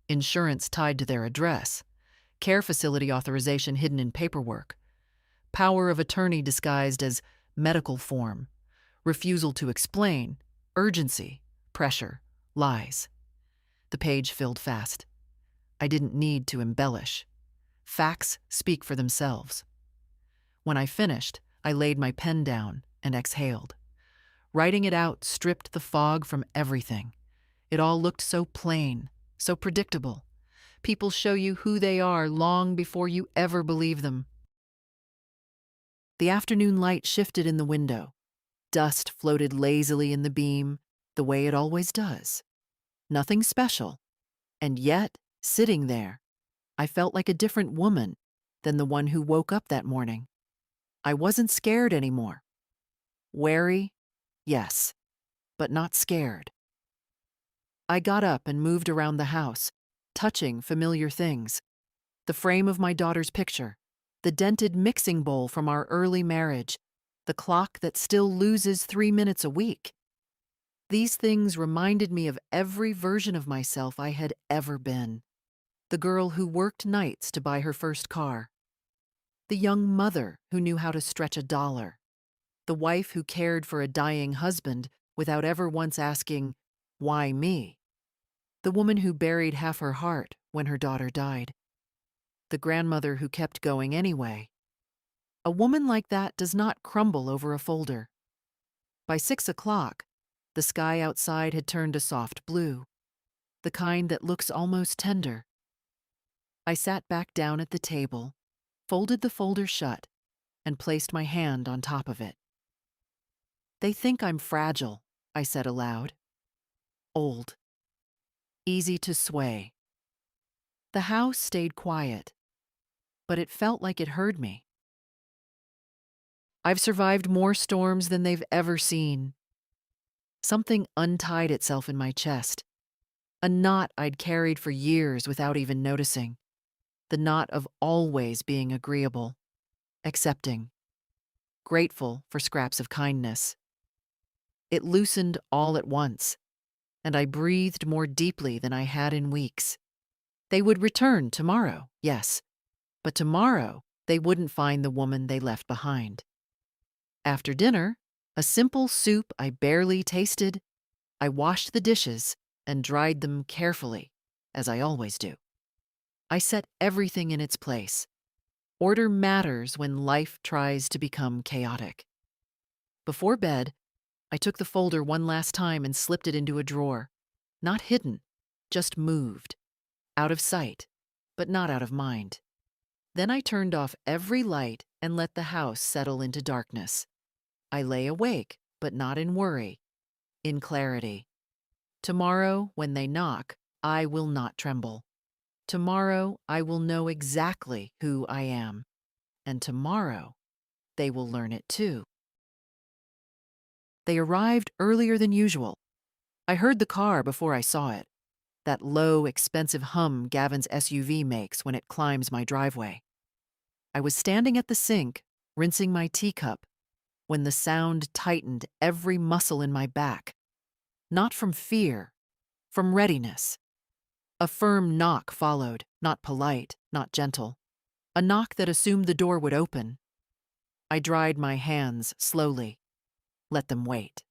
Insurance tied to their address. Care facility authorization hidden in paperwork. Power of attorney disguised as medical form. Refusal to explain. Urgency. Pressure. Lies. The page filled fast. I didn't need to embellish. Facts speak for themselves. When I finished, I laid my pen down and exhaled. Writing it out stripped the fog from everything. It all looked so plain, so predictable. People show you who they are long before you ever believe them. The afternoon light shifted in the window. Dust floated lazily in the beam, the way it always does. Nothing special. And yet, sitting there, I felt like a different woman than the one who woke up that morning. I wasn't scared anymore. Wary, yes, but not scared. I got up and moved around the house, touching familiar things. The frame of my daughter's picture, the dented mixing bowl from our early marriage, the clock that still loses 3 minutes a week. These things reminded me of every version of myself I had ever been. The girl who worked nights to buy her first car. The young mother who knew how to stretch $1. The wife who cared for a dying husband without ever once asking, "Why me?" The woman who buried half her heart when her daughter died. The grandmother who kept going anyway. A woman like that does not crumble over a folder. By 6 o'clock, the sky outside had turned a soft blue, the kind that looks almost tender. I sat back down at the table, folded the folder shut, and placed my hand on top of it. They think I'm fragile, I said aloud. Old. Easy to sway. The house stayed quiet, but it felt like it heard me. I've survived more storms than they've ever seen. Something untied itself in my chest, a knot I'd carried for years without even noticing, the knot of always being agreeable, accepting, grateful for scraps of kindness. It loosened all at once, and I breathed more deeply than I had in weeks. They would return tomorrow, yes, but tomorrow they wouldn't find the woman they left behind. After dinner, a simple soup I barely tasted, I washed the dishes and dried them carefully, as I always do. I set everything in its place. Order matters when life tries to become chaotic. Before bed, I took the folder one last time and slipped it into a drawer. Not hidden, just moved. Out of sight, but not out of mind. Then I turned off every light and let the house settle into darkness. I lay awake, but not in worry, in clarity. Tomorrow, when they knock, I will not tremble. Tomorrow, I will know exactly who I am. And tomorrow, they will learn it too. They arrived earlier than usual. I heard the car before I saw it. That low, expensive hum Gavin's SUV makes when it climbs my driveway. I was standing at the sink, rinsing my teacup, when the sound tightened every muscle in my back. Not from fear, from readiness. A firm knock followed, not polite, not gentle. A knock that assumed the door would open. I dried my hands slowly. Let them wait.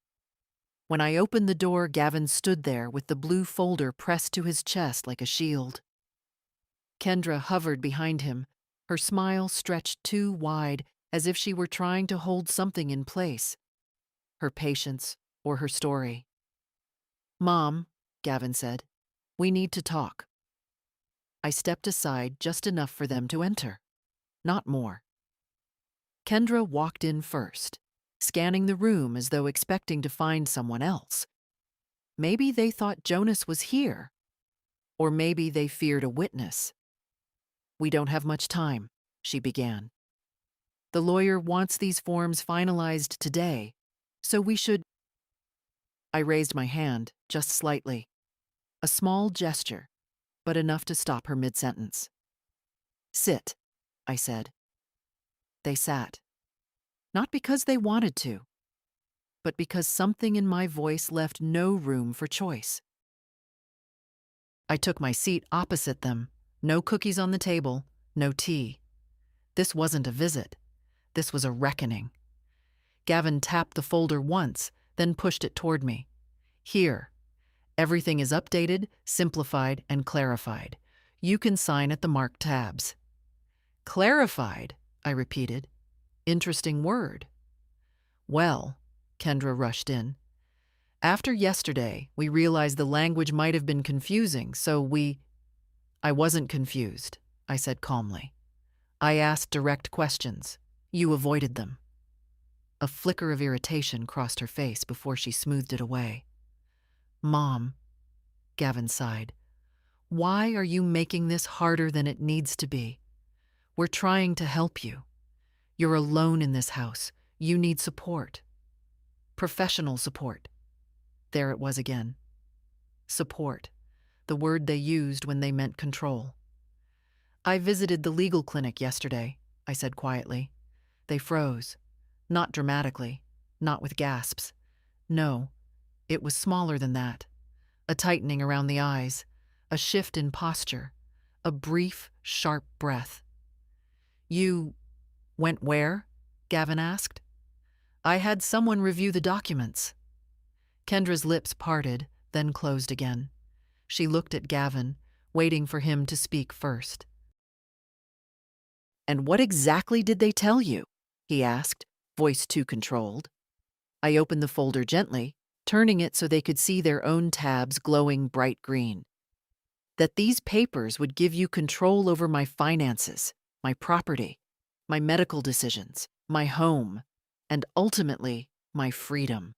When I opened the door, Gavin stood there with the blue folder pressed to his chest like a shield. Kendra hovered behind him, her smile stretched too wide, as if she were trying to hold something in place. Her patience or her story. "Mom," Gavin said, "we need to talk." I stepped aside just enough for them to enter. Not more. Kendra walked in first, scanning the room as though expecting to find someone else. Maybe they thought Jonas was here, or maybe they feared a witness. "We don't have much time," she began. "The lawyer wants these forms finalized today, so we should—" I raised my hand, just slightly. A small gesture, but enough to stop her mid-sentence. "Sit," I said. They sat. Not because they wanted to, but because something in my voice left no room for choice. I took my seat opposite them. No cookies on the table, no tea. This wasn't a visit. This was a reckoning. Gavin tapped the folder once, then pushed it toward me. "Here. Everything is updated, simplified, and clarified. You can sign at the marked tabs." "Clarified," I repeated. "Interesting word." "Well," Kendra rushed in, "after yesterday, we realized the language might have been confusing, so we—" "I wasn't confused," I said calmly. "I asked direct questions. You avoided them." A flicker of irritation crossed her face before she smoothed it away. "Mom," Gavin sighed, "why are you making this harder than it needs to be? We're trying to help you. You're alone in this house. You need support. Professional support." There it was again. Support, the word they used when they meant control. "I visited the legal clinic yesterday," I said quietly. They froze. Not dramatically, not with gasps. No, it was smaller than that. A tightening around the eyes, a shift in posture, a brief, sharp breath. "You went where?" Gavin asked. "I had someone review the documents." Kendra's lips parted, then closed again. She looked at Gavin, waiting for him to speak first. "And what exactly did they tell you?" he asked, voice too controlled. I opened the folder gently, turning it so they could see their own tabs glowing bright green. "That these papers would give you control over my finances, my property, my medical decisions, my home, and ultimately, my freedom."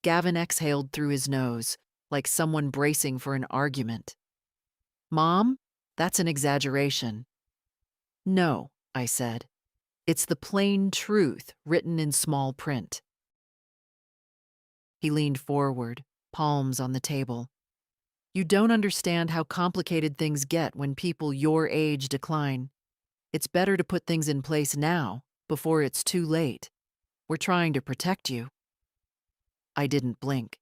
Gavin exhaled through his nose, like someone bracing for an argument. "Mom, that's an exaggeration." "No," I said. "It's the plain truth written in small print." He leaned forward, palms on the table. "You don't understand how complicated things get when people your age decline. It's better to put things in place now, before it's too late. We're trying to protect you." I didn't blink.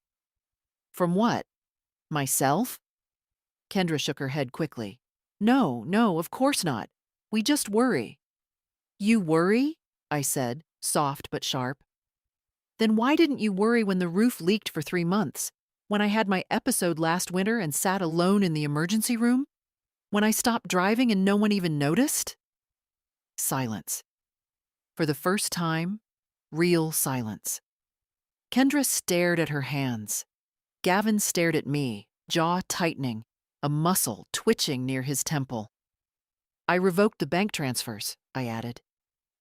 "From what? Myself?" Kendra shook her head quickly. No, of course not. We just worry." "You worry?" I said, soft but sharp. "Then why didn't you worry when the roof leaked for 3 months? When I had my episode last winter and sat alone in the emergency room? When I stopped driving and no one even noticed?" Silence. For the first time, real silence. Kendra stared at her hands. Gavin stared at me, jaw tightening, a muscle twitching near his temple. I revoked the bank transfers, I added.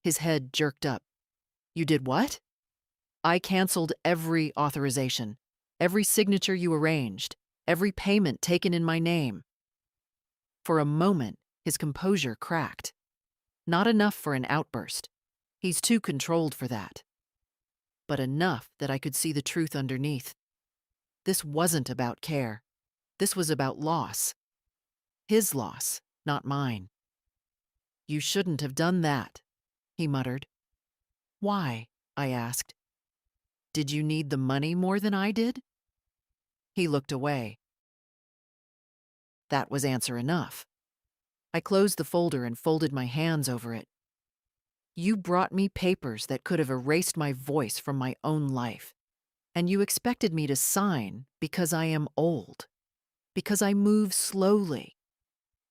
His head jerked up. You did what? I canceled every authorization, every signature you arranged, every payment taken in my name. For a moment, his composure cracked. Not enough for an outburst. He's too controlled for that. But enough that I could see the truth underneath. This wasn't about care. This was about loss. His loss, not mine. You shouldn't have done that, he muttered. Why? I asked. Did you need the money more than I did? He looked away. That was answer enough. I closed the folder and folded my hands over it. You brought me papers that could have erased my voice from my own life. And you expected me to sign because I am old, because I move slowly,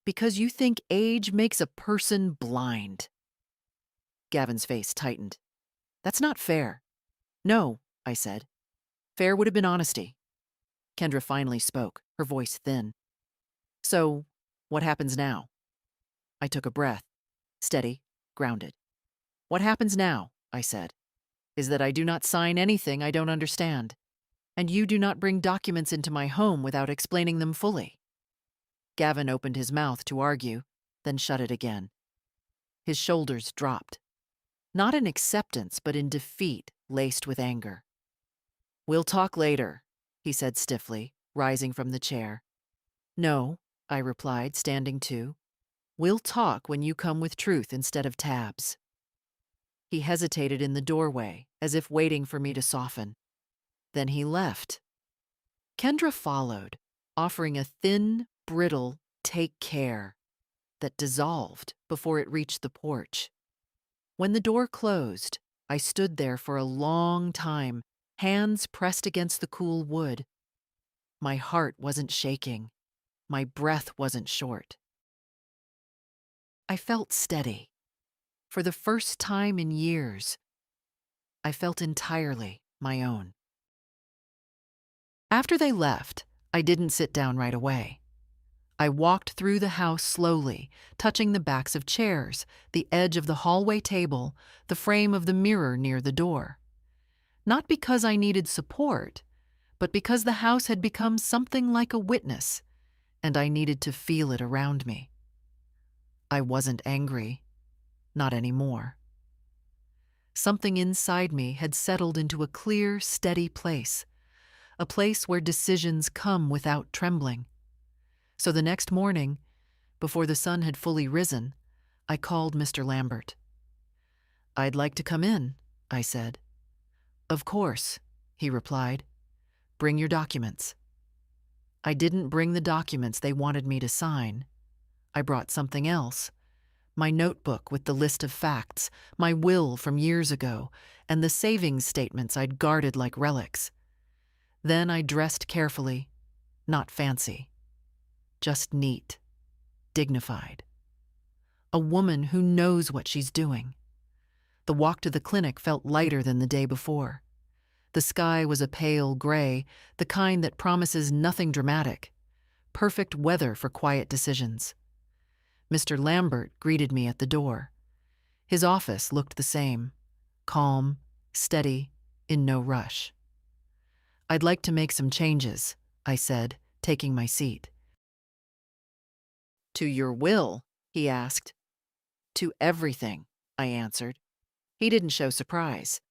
because you think age makes a person blind. Gavin's face tightened. That's not fair. No, I said. Fair would have been honesty. Kendra finally spoke, her voice thin. So, what happens now? I took a breath, steady, grounded. What happens now, I said, is that I do not sign anything I don't understand, and you do not bring documents into my home without explaining them fully. Gavin opened his mouth to argue, then shut it again. His shoulders dropped. Not in acceptance, but in defeat laced with anger. We'll talk later, he said stiffly, rising from the chair. No, I replied, standing too. We'll talk when you come with truth instead of tabs. He hesitated in the doorway, as if waiting for me to soften. Then he left. Kendra followed, offering a thin, brittle "take care" that dissolved before it reached the porch. When the door closed, I stood there for a long time, hands pressed against the cool wood. My heart wasn't shaking. My breath wasn't short. I felt steady. For the first time in years, I felt entirely my own. After they left, I didn't sit down right away. I walked through the house slowly, touching the backs of chairs, the edge of the hallway table, the frame of the mirror near the door. Not because I needed support, but because the house had become something like a witness, and I needed to feel it around me. I wasn't angry. Not anymore. Something inside me had settled into a clear, steady place, a place where decisions come without trembling. So the next morning, before the sun had fully risen, I called Mr. Lambert. I'd like to come in, I said. Of course, he replied. Bring your documents. I didn't bring the documents they wanted me to sign. I brought something else. My notebook with the list of facts, my will from years ago, and the savings statements I'd guarded like relics. Then I dressed carefully, not fancy, just neat, dignified. A woman who knows what she's doing. The walk to the clinic felt lighter than the day before. The sky was a pale gray, the kind that promises nothing dramatic. Perfect weather for quiet decisions. Mr. Lambert greeted me at the door. His office looked the same, calm, steady, in no rush. I'd like to make some changes, I said, taking my seat. To your will? He asked. To everything, I answered. He didn't show surprise.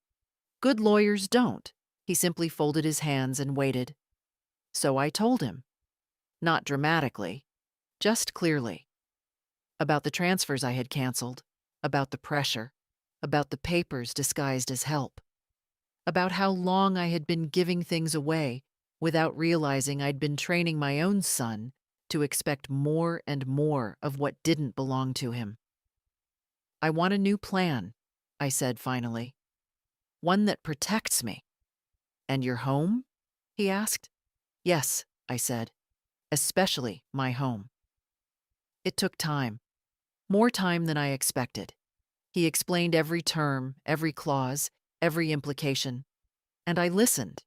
Good lawyers don't. He simply folded his hands and waited. So I told him. Not dramatically, just clearly. About the transfers I had canceled, about the pressure, about the papers disguised as help, about how long I had been giving things away without realizing I'd been training my own son to expect more and more of what didn't belong to him. I want a new plan, I said finally. One that protects me. And your home? He asked. Yes, I said. Especially my home. It took time. More time than I expected. He explained every term, every clause, every implication. And I listened,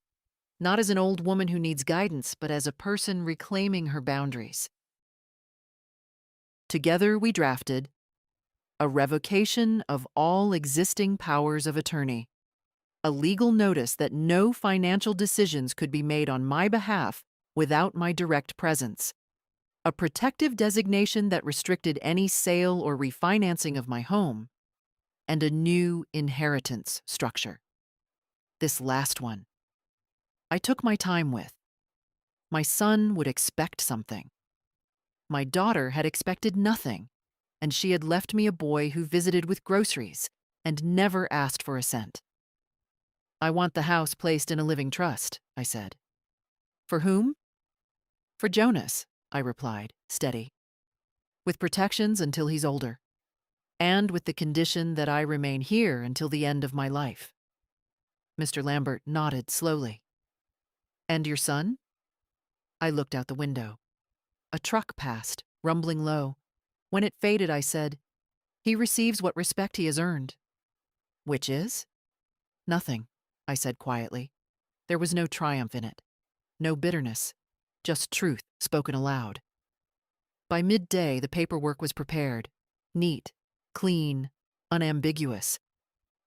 not as an old woman who needs guidance, but as a person reclaiming her boundaries. Together we drafted a revocation of all existing powers of attorney, a legal notice that no financial decisions could be made on my behalf without my direct presence, a protective designation that restricted any sale or refinancing of my home, and a new inheritance structure. This last one, I took my time with. My son would expect something. My daughter had expected nothing, and she had left me a boy who visited with groceries and never asked for a cent. I want the house placed in a living trust, I said. For whom? For Jonas, I replied, steady. With protections until he's older, and with the condition that I remain here until the end of my life. Mr. Lambert nodded slowly. And your son? I looked out the window. A truck passed, rumbling low. When it faded, I said, he receives what respect he has earned. Which is? Nothing, I said quietly. There was no triumph in it, no bitterness, just truth spoken aloud. By midday, the paperwork was prepared, neat, clean, unambiguous.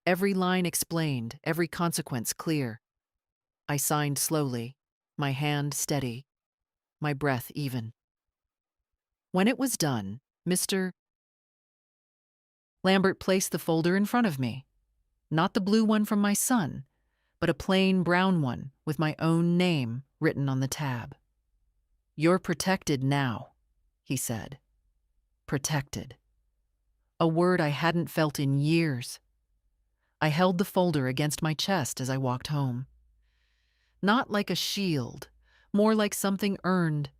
Every line explained, every consequence clear. I signed slowly, my hand steady, my breath even. When it was done, Mr. Lambert placed the folder in front of me. Not the blue one from my son, but a plain brown one with my own name written on the tab. You're protected now, he said. Protected. A word I hadn't felt in years. I held the folder against my chest as I walked home. Not like a shield, more like something earned.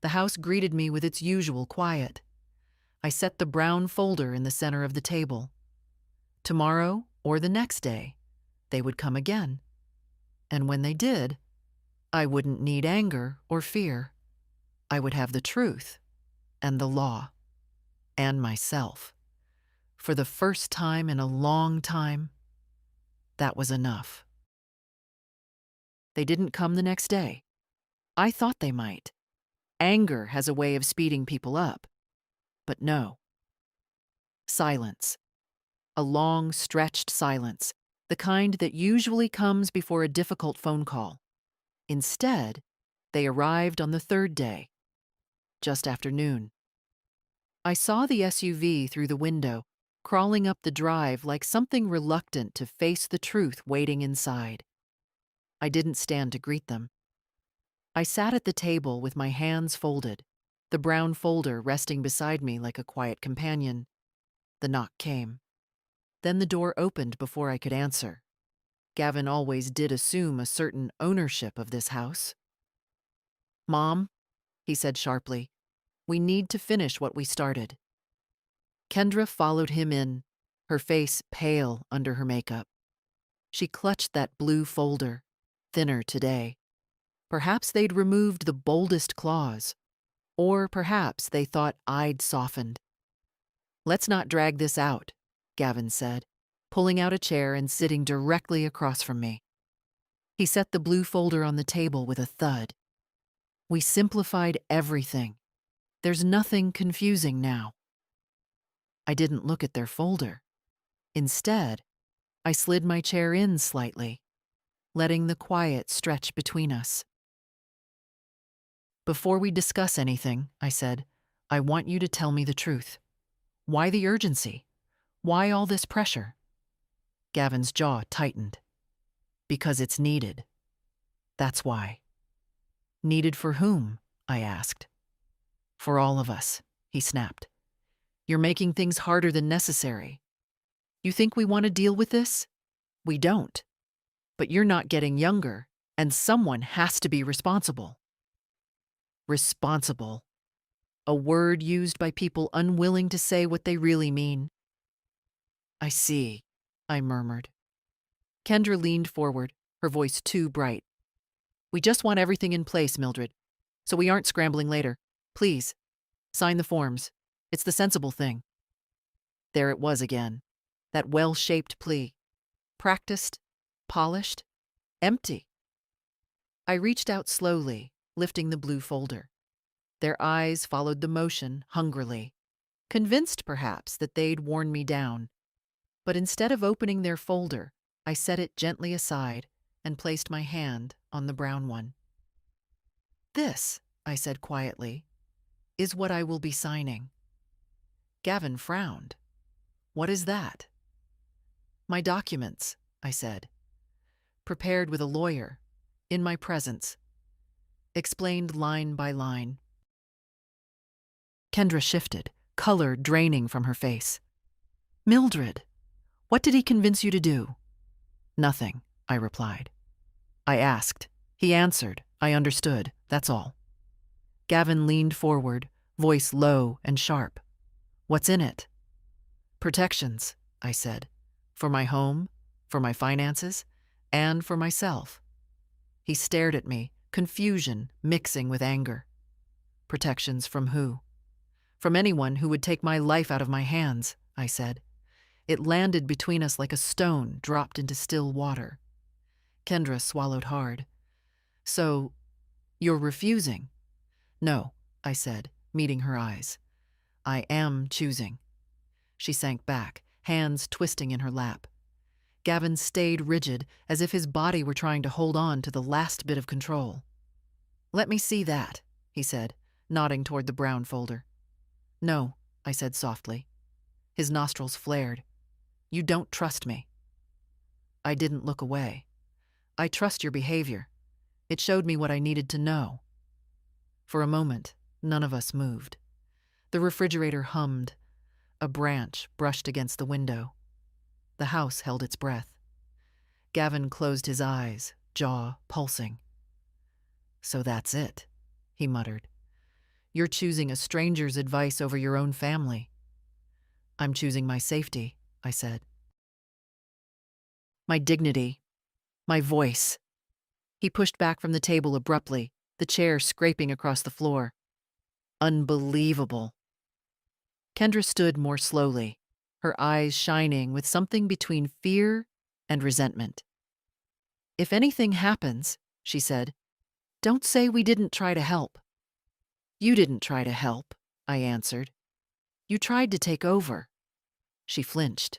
The house greeted me with its usual quiet. I set the brown folder in the center of the table. Tomorrow, or the next day, they would come again. And when they did, I wouldn't need anger or fear. I would have the truth, and the law, and myself. For the first time in a long time, that was enough. They didn't come the next day. I thought they might. Anger has a way of speeding people up. But no. Silence. A long, stretched silence, the kind that usually comes before a difficult phone call. Instead, they arrived on the third day, just after noon. I saw the SUV through the window, crawling up the drive like something reluctant to face the truth waiting inside. I didn't stand to greet them. I sat at the table with my hands folded, the brown folder resting beside me like a quiet companion. The knock came. Then the door opened before I could answer. Gavin always did assume a certain ownership of this house. Mom, he said sharply, we need to finish what we started. Kendra followed him in, her face pale under her makeup. She clutched that blue folder, thinner today. Perhaps they'd removed the boldest clause, or perhaps they thought I'd softened. Let's not drag this out, Gavin said, pulling out a chair and sitting directly across from me. He set the blue folder on the table with a thud. We simplified everything. There's nothing confusing now. I didn't look at their folder. Instead, I slid my chair in slightly, letting the quiet stretch between us. Before we discuss anything, I said, I want you to tell me the truth. Why the urgency? Why all this pressure? Gavin's jaw tightened. Because it's needed. That's why. Needed for whom? I asked. For all of us, he snapped. You're making things harder than necessary. You think we want to deal with this? We don't. But you're not getting younger, and someone has to be responsible. Responsible. A word used by people unwilling to say what they really mean. I see, I murmured. Kendra leaned forward, her voice too bright. We just want everything in place, Mildred, so we aren't scrambling later. Please, sign the forms. It's the sensible thing. There it was again, that well-shaped plea. Practiced, polished, empty. I reached out slowly, lifting the blue folder. Their eyes followed the motion hungrily, convinced perhaps that they'd worn me down. But instead of opening their folder, I set it gently aside and placed my hand on the brown one. "This," I said quietly, "is what I will be signing." Gavin frowned. "What is that?" "My documents," I said. "Prepared with a lawyer, in my presence." Explained line by line. Kendra shifted, color draining from her face. "Mildred, what did he convince you to do?" "Nothing," I replied. "I asked. He answered. I understood. That's all." Gavin leaned forward, voice low and sharp. "What's in it?" "Protections," I said. "For my home, for my finances, and for myself." He stared at me, confusion mixing with anger. "Protections from who?" "From anyone who would take my life out of my hands," I said. It landed between us like a stone dropped into still water. Kendra swallowed hard. "So, you're refusing?" "No," I said, meeting her eyes. "I am choosing." She sank back, hands twisting in her lap. Gavin stayed rigid, as if his body were trying to hold on to the last bit of control. "Let me see that," he said, nodding toward the brown folder. "No," I said softly. His nostrils flared. "You don't trust me." I didn't look away. "I trust your behavior. It showed me what I needed to know." For a moment, none of us moved. The refrigerator hummed. A branch brushed against the window. The house held its breath. Gavin closed his eyes, jaw pulsing. "So that's it," he muttered. "You're choosing a stranger's advice over your own family." "I'm choosing my safety," I said. "My dignity. My voice." He pushed back from the table abruptly, the chair scraping across the floor. "Unbelievable." Kendra stood more slowly, her eyes shining with something between fear and resentment. "If anything happens," she said, "don't say we didn't try to help." "You didn't try to help," I answered. "You tried to take over." She flinched.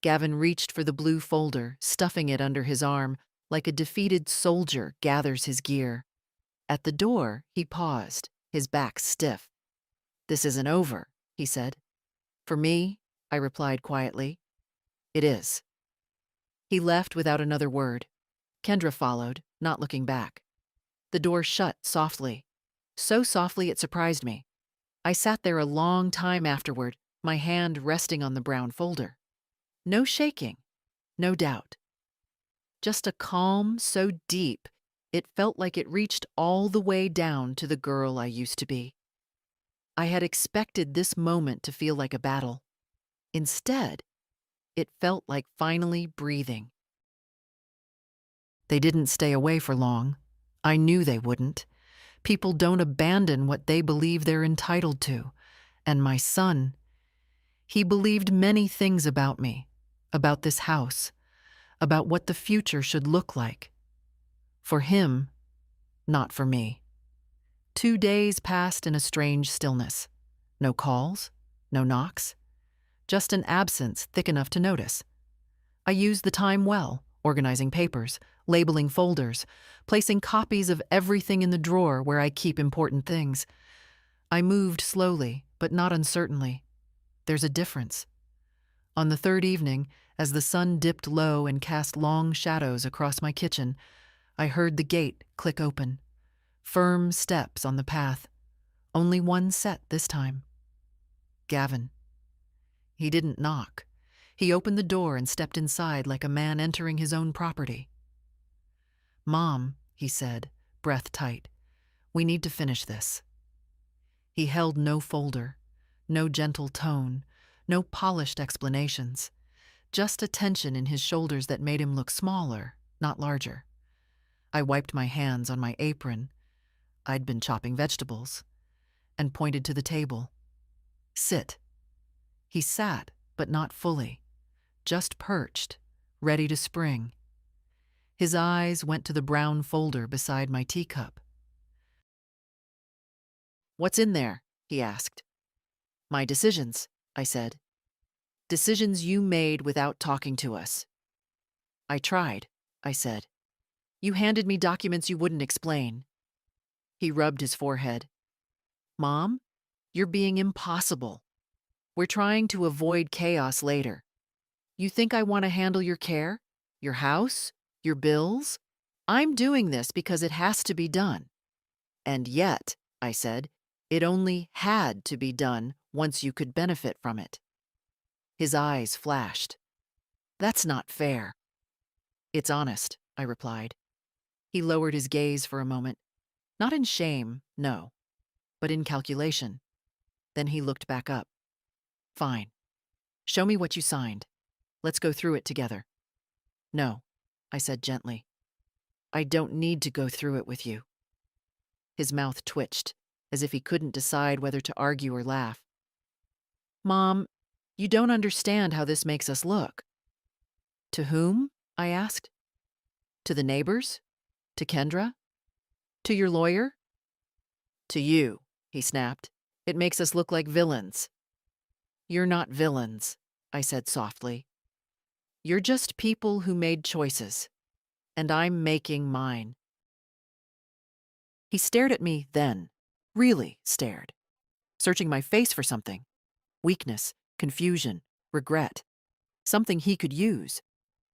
Gavin reached for the blue folder, stuffing it under his arm like a defeated soldier gathers his gear. At the door, he paused, his back stiff. "This isn't over," he said. "For me," I replied quietly, "it is." He left without another word. Kendra followed, not looking back. The door shut softly. So softly it surprised me. I sat there a long time afterward, my hand resting on the brown folder. No shaking, no doubt. Just a calm so deep, it felt like it reached all the way down to the girl I used to be. I had expected this moment to feel like a battle. Instead, it felt like finally breathing. They didn't stay away for long. I knew they wouldn't. People don't abandon what they believe they're entitled to. And my son, he believed many things about me, about this house, about what the future should look like. For him, not for me. 2 days passed in a strange stillness. No calls, no knocks, just an absence thick enough to notice. I used the time well, organizing papers, labeling folders, placing copies of everything in the drawer where I keep important things. I moved slowly, but not uncertainly. There's a difference. On the third evening, as the sun dipped low and cast long shadows across my kitchen, I heard the gate click open. Firm steps on the path. Only one set this time. Gavin. He didn't knock. He opened the door and stepped inside like a man entering his own property. "Mom," he said, breath tight, "we need to finish this." He held no folder, no gentle tone, no polished explanations, just a tension in his shoulders that made him look smaller, not larger. I wiped my hands on my apron. I'd been chopping vegetables, and pointed to the table. "Sit." He sat, but not fully, just perched, ready to spring. His eyes went to the brown folder beside my teacup. "What's in there?" he asked. "My decisions," I said. "Decisions you made without talking to us." "I tried," I said. "You handed me documents you wouldn't explain." He rubbed his forehead. "Mom, you're being impossible. We're trying to avoid chaos later. You think I want to handle your care, your house, your bills? I'm doing this because it has to be done." "And yet," I said, "it only had to be done once you could benefit from it." His eyes flashed. "That's not fair." "It's honest," I replied. He lowered his gaze for a moment. Not in shame, no, but in calculation. Then he looked back up. "Fine. Show me what you signed. Let's go through it together." "No," I said gently. "I don't need to go through it with you." His mouth twitched, as if he couldn't decide whether to argue or laugh. "Mom, you don't understand how this makes us look." "To whom?" I asked. "To the neighbors? To Kendra? To your lawyer?" "To you," he snapped. "It makes us look like villains." "You're not villains," I said softly. "You're just people who made choices, and I'm making mine." He stared at me then, really stared, searching my face for something. Weakness, confusion, regret. Something he could use.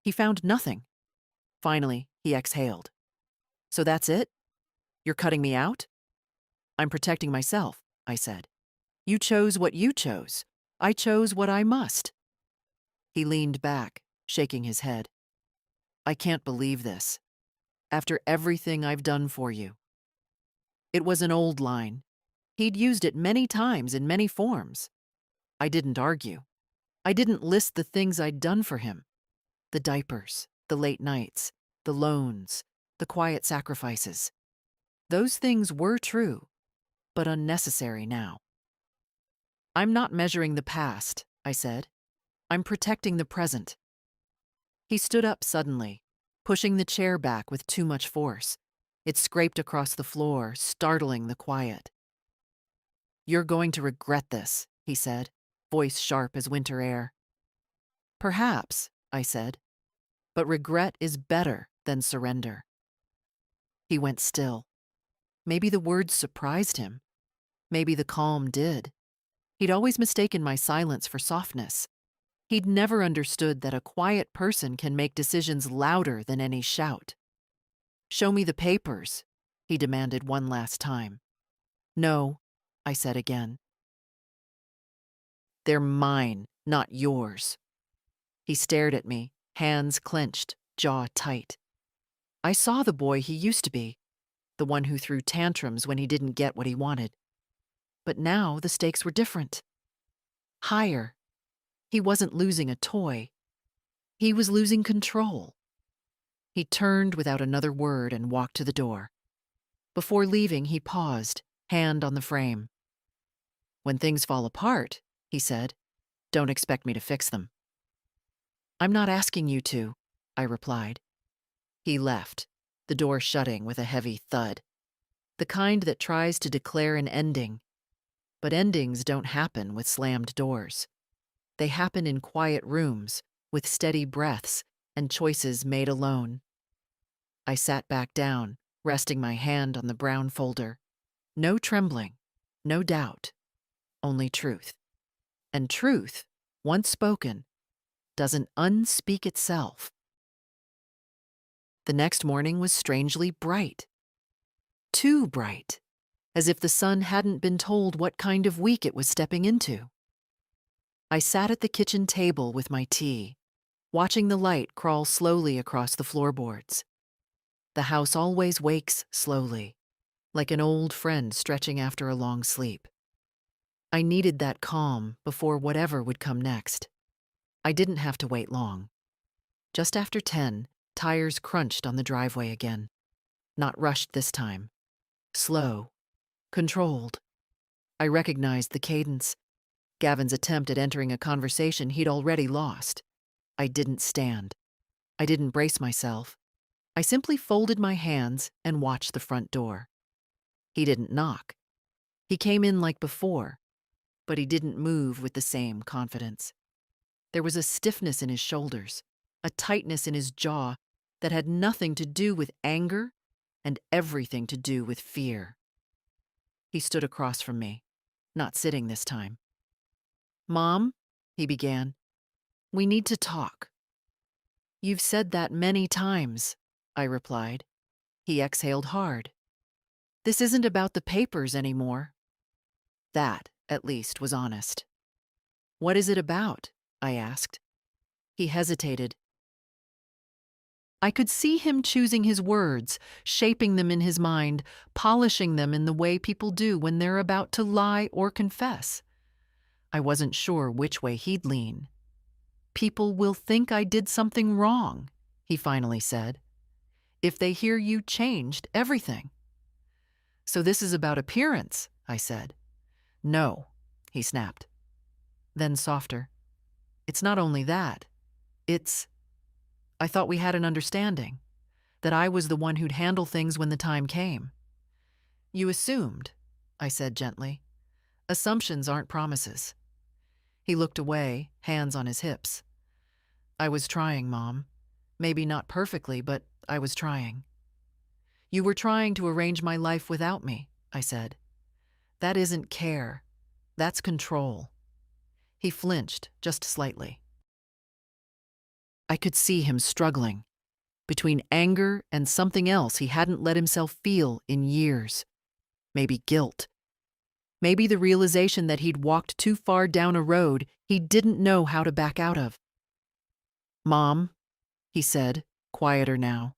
He found nothing. Finally, he exhaled. "So that's it? You're cutting me out?" "I'm protecting myself," I said. "You chose what you chose. I chose what I must." He leaned back, shaking his head. "I can't believe this. After everything I've done for you." It was an old line. He'd used it many times in many forms. I didn't argue. I didn't list the things I'd done for him. The diapers, the late nights, the loans, the quiet sacrifices. Those things were true, but unnecessary now. "I'm not measuring the past," I said. "I'm protecting the present." He stood up suddenly, pushing the chair back with too much force. It scraped across the floor, startling the quiet. "You're going to regret this," he said, voice sharp as winter air. "Perhaps," I said, "but regret is better than surrender." He went still. Maybe the words surprised him. Maybe the calm did. He'd always mistaken my silence for softness. He'd never understood that a quiet person can make decisions louder than any shout. "Show me the papers," he demanded one last time. "No," I said again. "They're mine, not yours." He stared at me, hands clenched, jaw tight. I saw the boy he used to be, the one who threw tantrums when he didn't get what he wanted. But now the stakes were different. Higher. He wasn't losing a toy. He was losing control. He turned without another word and walked to the door. Before leaving, he paused, hand on the frame. "When things fall apart," he said, "don't expect me to fix them." "I'm not asking you to," I replied. He left, the door shutting with a heavy thud. The kind that tries to declare an ending. But endings don't happen with slammed doors. They happen in quiet rooms, with steady breaths and choices made alone. I sat back down, resting my hand on the brown folder. No trembling, no doubt, only truth. And truth, once spoken, doesn't unspeak itself. The next morning was strangely bright. Too bright, as if the sun hadn't been told what kind of week it was stepping into. I sat at the kitchen table with my tea, watching the light crawl slowly across the floorboards. The house always wakes slowly, like an old friend stretching after a long sleep. I needed that calm before whatever would come next. I didn't have to wait long. Just after 10, tires crunched on the driveway again. Not rushed this time. Slow. Controlled. I recognized the cadence. Gavin's attempt at entering a conversation he'd already lost. I didn't stand. I didn't brace myself. I simply folded my hands and watched the front door. He didn't knock. He came in like before, but he didn't move with the same confidence. There was a stiffness in his shoulders, a tightness in his jaw that had nothing to do with anger and everything to do with fear. He stood across from me, not sitting this time. "Mom," he began, "we need to talk." "You've said that many times," I replied. He exhaled hard. "This isn't about the papers anymore." That, at least, was honest. "What is it about?" I asked. He hesitated. I could see him choosing his words, shaping them in his mind, polishing them in the way people do when they're about to lie or confess. I wasn't sure which way he'd lean. "People will think I did something wrong," he finally said, "if they hear you changed everything." "So this is about appearance," I said. "No," he snapped. Then softer. "It's not only that. I thought we had an understanding, that I was the one who'd handle things when the time came." "You assumed," I said gently. "Assumptions aren't promises." He looked away, hands on his hips. "I was trying, Mom. Maybe not perfectly, but I was trying." "You were trying to arrange my life without me," I said. "That isn't care. That's control." He flinched, just slightly. I could see him struggling between anger and something else he hadn't let himself feel in years. Maybe guilt. Maybe the realization that he'd walked too far down a road he didn't know how to back out of. "Mom," he said, quieter now,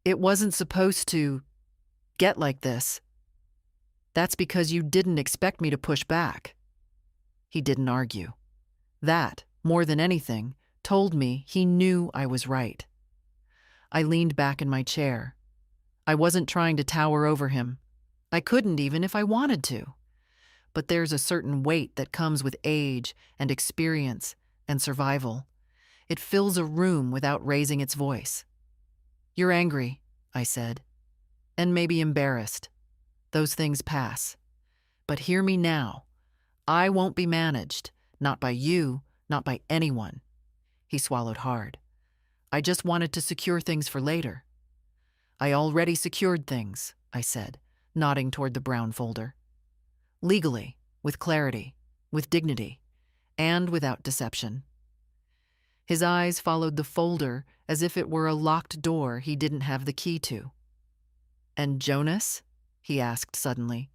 "it wasn't supposed to get like this. That's because you didn't expect me to push back." He didn't argue. That, more than anything, told me he knew I was right. I leaned back in my chair. I wasn't trying to tower over him. I couldn't even if I wanted to. But there's a certain weight that comes with age and experience and survival. It fills a room without raising its voice. "You're angry," I said, "and maybe embarrassed. Those things pass. But hear me now. I won't be managed, not by you, not by anyone." He swallowed hard. "I just wanted to secure things for later." "I already secured things," I said, nodding toward the brown folder. "Legally, with clarity, with dignity, and without deception." His eyes followed the folder as if it were a locked door he didn't have the key to. "And Jonas?" he asked suddenly.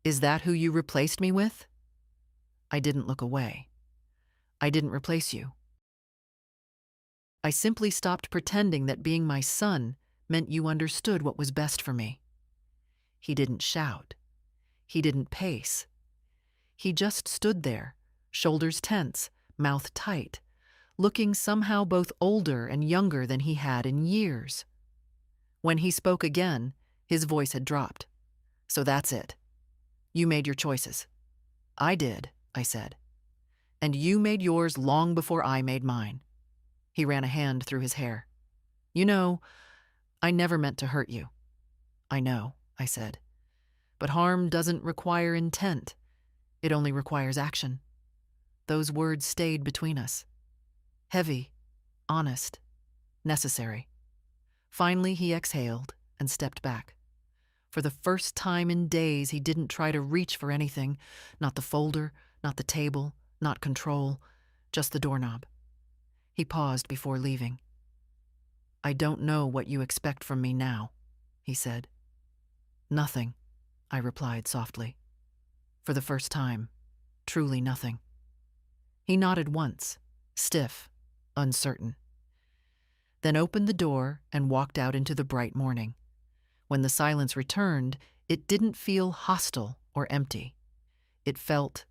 "Is that who you replaced me with?" I didn't look away. "I didn't replace you. I simply stopped pretending that being my son meant you understood what was best for me." He didn't shout. He didn't pace. He just stood there, shoulders tense, mouth tight, looking somehow both older and younger than he had in years. When he spoke again, his voice had dropped. "So that's it. You made your choices." "I did," I said. "And you made yours long before I made mine." He ran a hand through his hair. "You know, I never meant to hurt you." "I know," I said. "But harm doesn't require intent. It only requires action." Those words stayed between us. Heavy, honest, necessary. Finally, he exhaled and stepped back. For the first time in days, he didn't try to reach for anything. Not the folder, not the table, not control, just the doorknob. He paused before leaving. "I don't know what you expect from me now," he said. "Nothing," I replied softly. "For the first time, truly nothing." He nodded once, stiff, uncertain. Then opened the door and walked out into the bright morning. When the silence returned, it didn't feel hostile or empty. It felt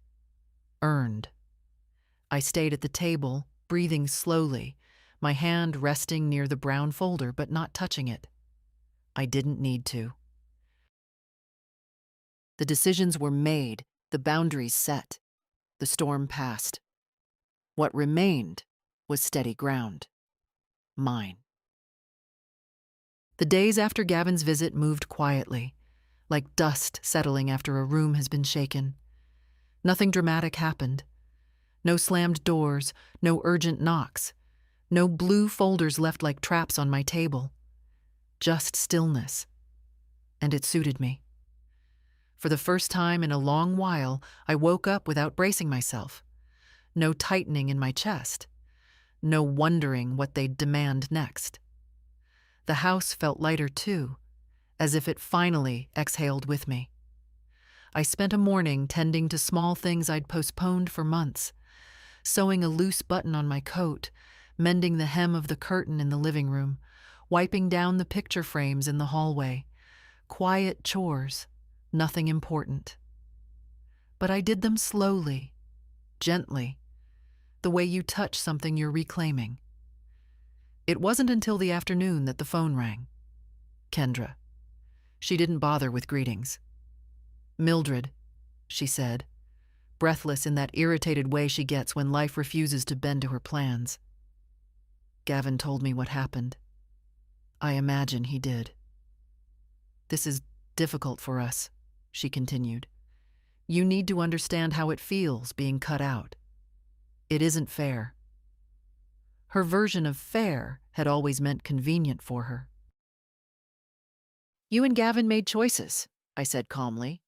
earned. I stayed at the table, breathing slowly, my hand resting near the brown folder but not touching it. I didn't need to. The decisions were made, the boundaries set. The storm passed. What remained was steady ground. Mine. The days after Gavin's visit moved quietly, like dust settling after a room has been shaken. Nothing dramatic happened. No slammed doors, no urgent knocks, no blue folders left like traps on my table. Just stillness. And it suited me. For the first time in a long while, I woke up without bracing myself. No tightening in my chest. No wondering what they'd demand next. The house felt lighter too, as if it finally exhaled with me. I spent a morning tending to small things I'd postponed for months, sewing a loose button on my coat, mending the hem of the curtain in the living room, wiping down the picture frames in the hallway. Quiet chores, nothing important. But I did them slowly, gently, the way you touch something you're reclaiming. It wasn't until the afternoon that the phone rang. Kendra. She didn't bother with greetings. "Mildred," she said, breathless in that irritated way she gets when life refuses to bend to her plans. "Gavin told me what happened. I imagine he did. This is difficult for us," she continued. "You need to understand how it feels being cut out. It isn't fair." Her version of fair had always meant convenient for her. "You and Gavin made choices," I said calmly.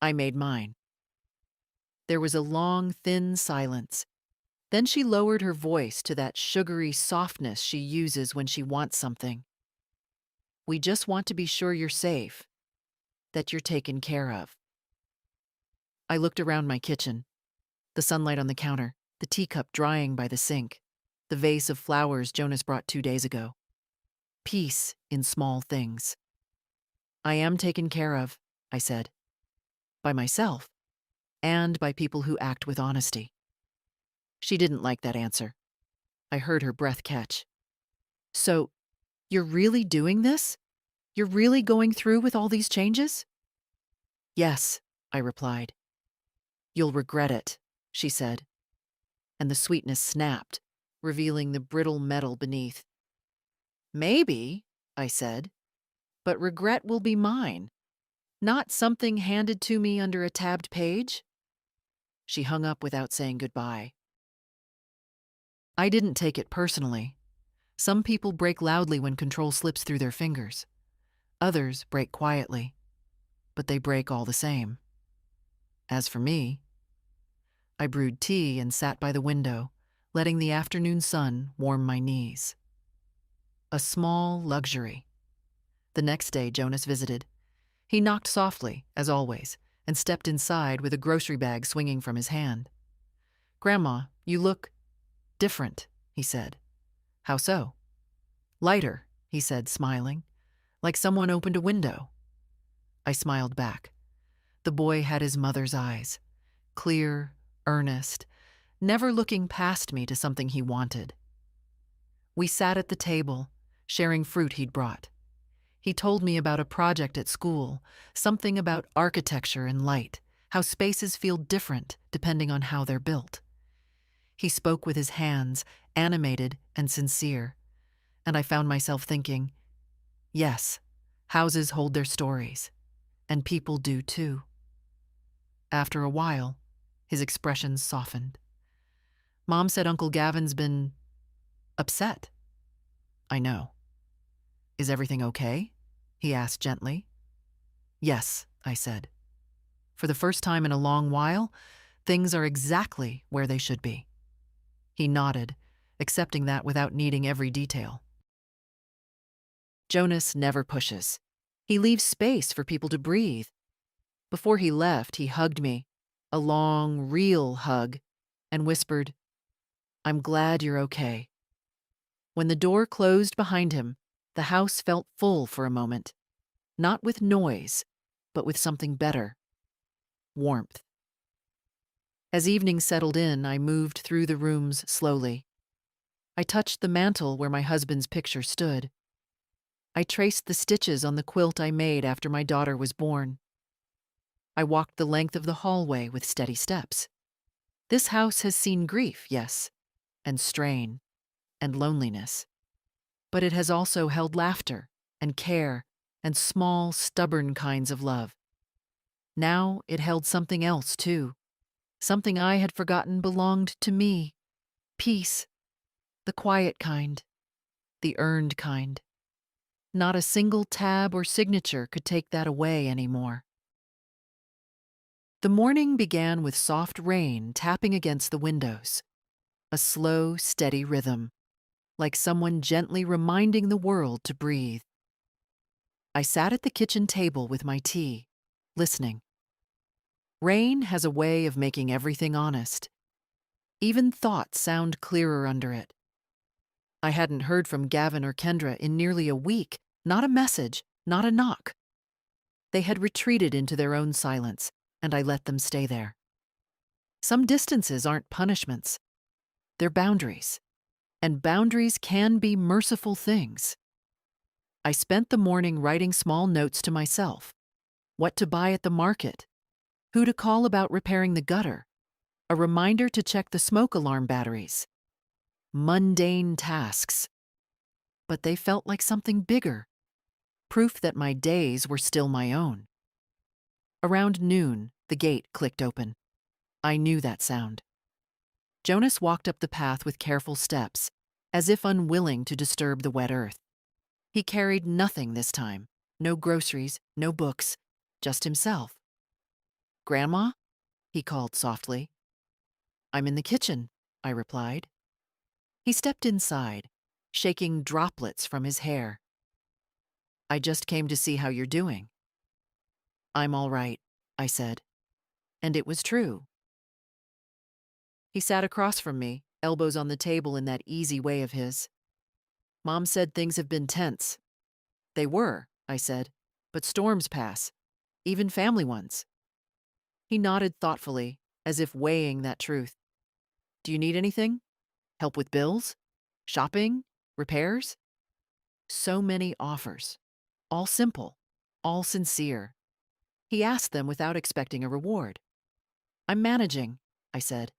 "I made mine." There was a long, thin silence. Then she lowered her voice to that sugary softness she uses when she wants something. "We just want to be sure you're safe, that you're taken care of." I looked around my kitchen. The sunlight on the counter, the teacup drying by the sink, the vase of flowers Jonas brought 2 days ago. Peace in small things. "I am taken care of," I said. "By myself, and by people who act with honesty." She didn't like that answer. I heard her breath catch. "So, you're really doing this? You're really going through with all these changes?" "Yes," I replied. "You'll regret it," she said, and the sweetness snapped, revealing the brittle metal beneath. "Maybe," I said, "but regret will be mine, not something handed to me under a tabbed page." She hung up without saying goodbye. I didn't take it personally. Some people break loudly when control slips through their fingers. Others break quietly, but they break all the same. As for me, I brewed tea and sat by the window, letting the afternoon sun warm my knees. A small luxury. The next day, Jonas visited. He knocked softly, as always, and stepped inside with a grocery bag swinging from his hand. "Grandma, you look different," he said. "How so?" "Lighter," he said, smiling, "like someone opened a window." I smiled back. The boy had his mother's eyes, clear, earnest, never looking past me to something he wanted. We sat at the table, sharing fruit he'd brought. He told me about a project at school, something about architecture and light, how spaces feel different depending on how they're built. He spoke with his hands, animated and sincere, and I found myself thinking, yes, houses hold their stories, and people do too. After a while, his expressions softened. "Mom said Uncle Gavin's been upset." "I know." "Is everything okay?" he asked gently. "Yes," I said. "For the first time in a long while, things are exactly where they should be." He nodded, accepting that without needing every detail. Jonas never pushes. He leaves space for people to breathe. Before he left, he hugged me, a long, real hug, and whispered, "I'm glad you're okay." When the door closed behind him, the house felt full for a moment, not with noise, but with something better: warmth. As evening settled in, I moved through the rooms slowly. I touched the mantel where my husband's picture stood. I traced the stitches on the quilt I made after my daughter was born. I walked the length of the hallway with steady steps. This house has seen grief, yes, and strain, and loneliness. But it has also held laughter, and care, and small, stubborn kinds of love. Now it held something else, too. Something I had forgotten belonged to me. Peace. The quiet kind. The earned kind. Not a single tab or signature could take that away anymore. The morning began with soft rain tapping against the windows. A slow, steady rhythm, like someone gently reminding the world to breathe. I sat at the kitchen table with my tea, listening. Rain has a way of making everything honest. Even thoughts sound clearer under it. I hadn't heard from Gavin or Kendra in nearly a week, not a message, not a knock. They had retreated into their own silence, and I let them stay there. Some distances aren't punishments. They're boundaries. And boundaries can be merciful things. I spent the morning writing small notes to myself. What to buy at the market. Who to call about repairing the gutter. A reminder to check the smoke alarm batteries. Mundane tasks. But they felt like something bigger. Proof that my days were still my own. Around noon, the gate clicked open. I knew that sound. Jonas walked up the path with careful steps, as if unwilling to disturb the wet earth. He carried nothing this time. No groceries, no books, just himself. "Grandma?" he called softly. "I'm in the kitchen," I replied. He stepped inside, shaking droplets from his hair. "I just came to see how you're doing." "I'm all right," I said. And it was true. He sat across from me, elbows on the table in that easy way of his. "Mom said things have been tense." "They were," I said, "but storms pass, even family ones." He nodded thoughtfully, as if weighing that truth. "Do you need anything? Help with bills? Shopping? Repairs?" So many offers. All simple, all sincere. He asked them without expecting a reward. "I'm managing," I said.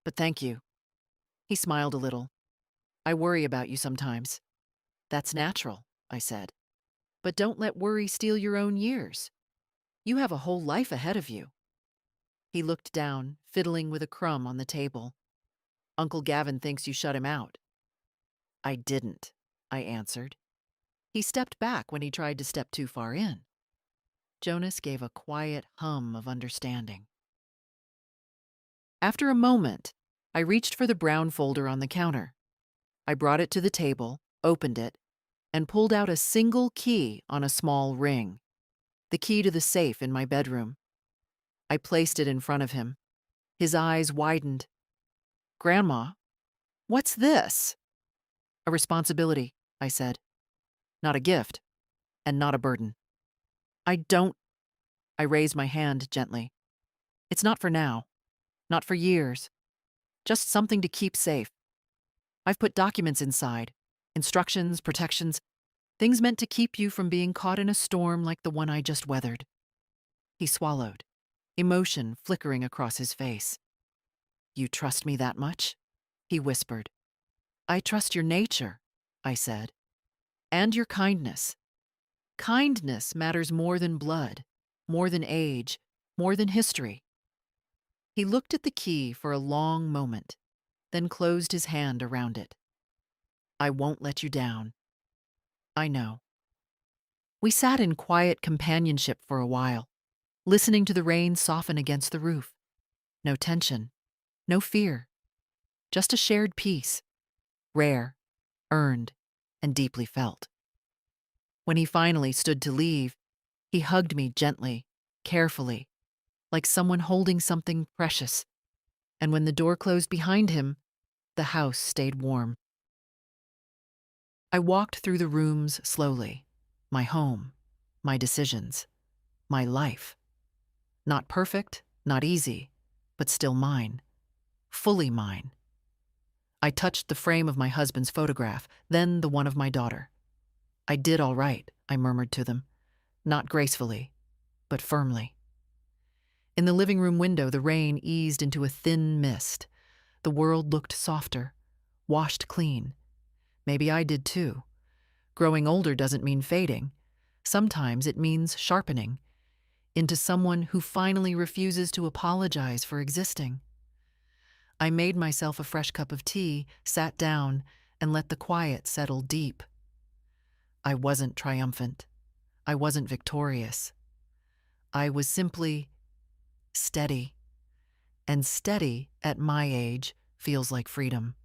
"But thank you." He smiled a little. "I worry about you sometimes." "That's natural," I said. "But don't let worry steal your own years. You have a whole life ahead of you." He looked down, fiddling with a crumb on the table. "Uncle Gavin thinks you shut him out." "I didn't," I answered. He stepped back when he tried to step too far in. Jonas gave a quiet hum of understanding. After a moment, I reached for the brown folder on the counter. I brought it to the table, opened it, and pulled out a single key on a small ring. The key to the safe in my bedroom. I placed it in front of him. His eyes widened. "Grandma, what's this?" "A responsibility," I said. "Not a gift, and not a burden." "I don't—" I raised my hand gently. "It's not for now. Not for years. Just something to keep safe. I've put documents inside. Instructions, protections, things meant to keep you from being caught in a storm like the one I just weathered." He swallowed, emotion flickering across his face. "You trust me that much?" he whispered. "I trust your nature," I said. "And your kindness. Kindness matters more than blood, more than age, more than history." He looked at the key for a long moment, then closed his hand around it. "I won't let you down." "I know." We sat in quiet companionship for a while, listening to the rain soften against the roof. No tension, no fear, just a shared peace, rare, earned, and deeply felt. When he finally stood to leave, he hugged me gently, carefully, like someone holding something precious. And when the door closed behind him, the house stayed warm. I walked through the rooms slowly. My home, my decisions, my life. Not perfect, not easy, but still mine. Fully mine. I touched the frame of my husband's photograph, then the one of my daughter. "I did all right," I murmured to them, not gracefully, but firmly. In the living room window, the rain eased into a thin mist. The world looked softer, washed clean. Maybe I did too. Growing older doesn't mean fading. Sometimes it means sharpening into someone who finally refuses to apologize for existing. I made myself a fresh cup of tea, sat down, and let the quiet settle deep. I wasn't triumphant. I wasn't victorious. I was simply steady. And steady, at my age, feels like freedom.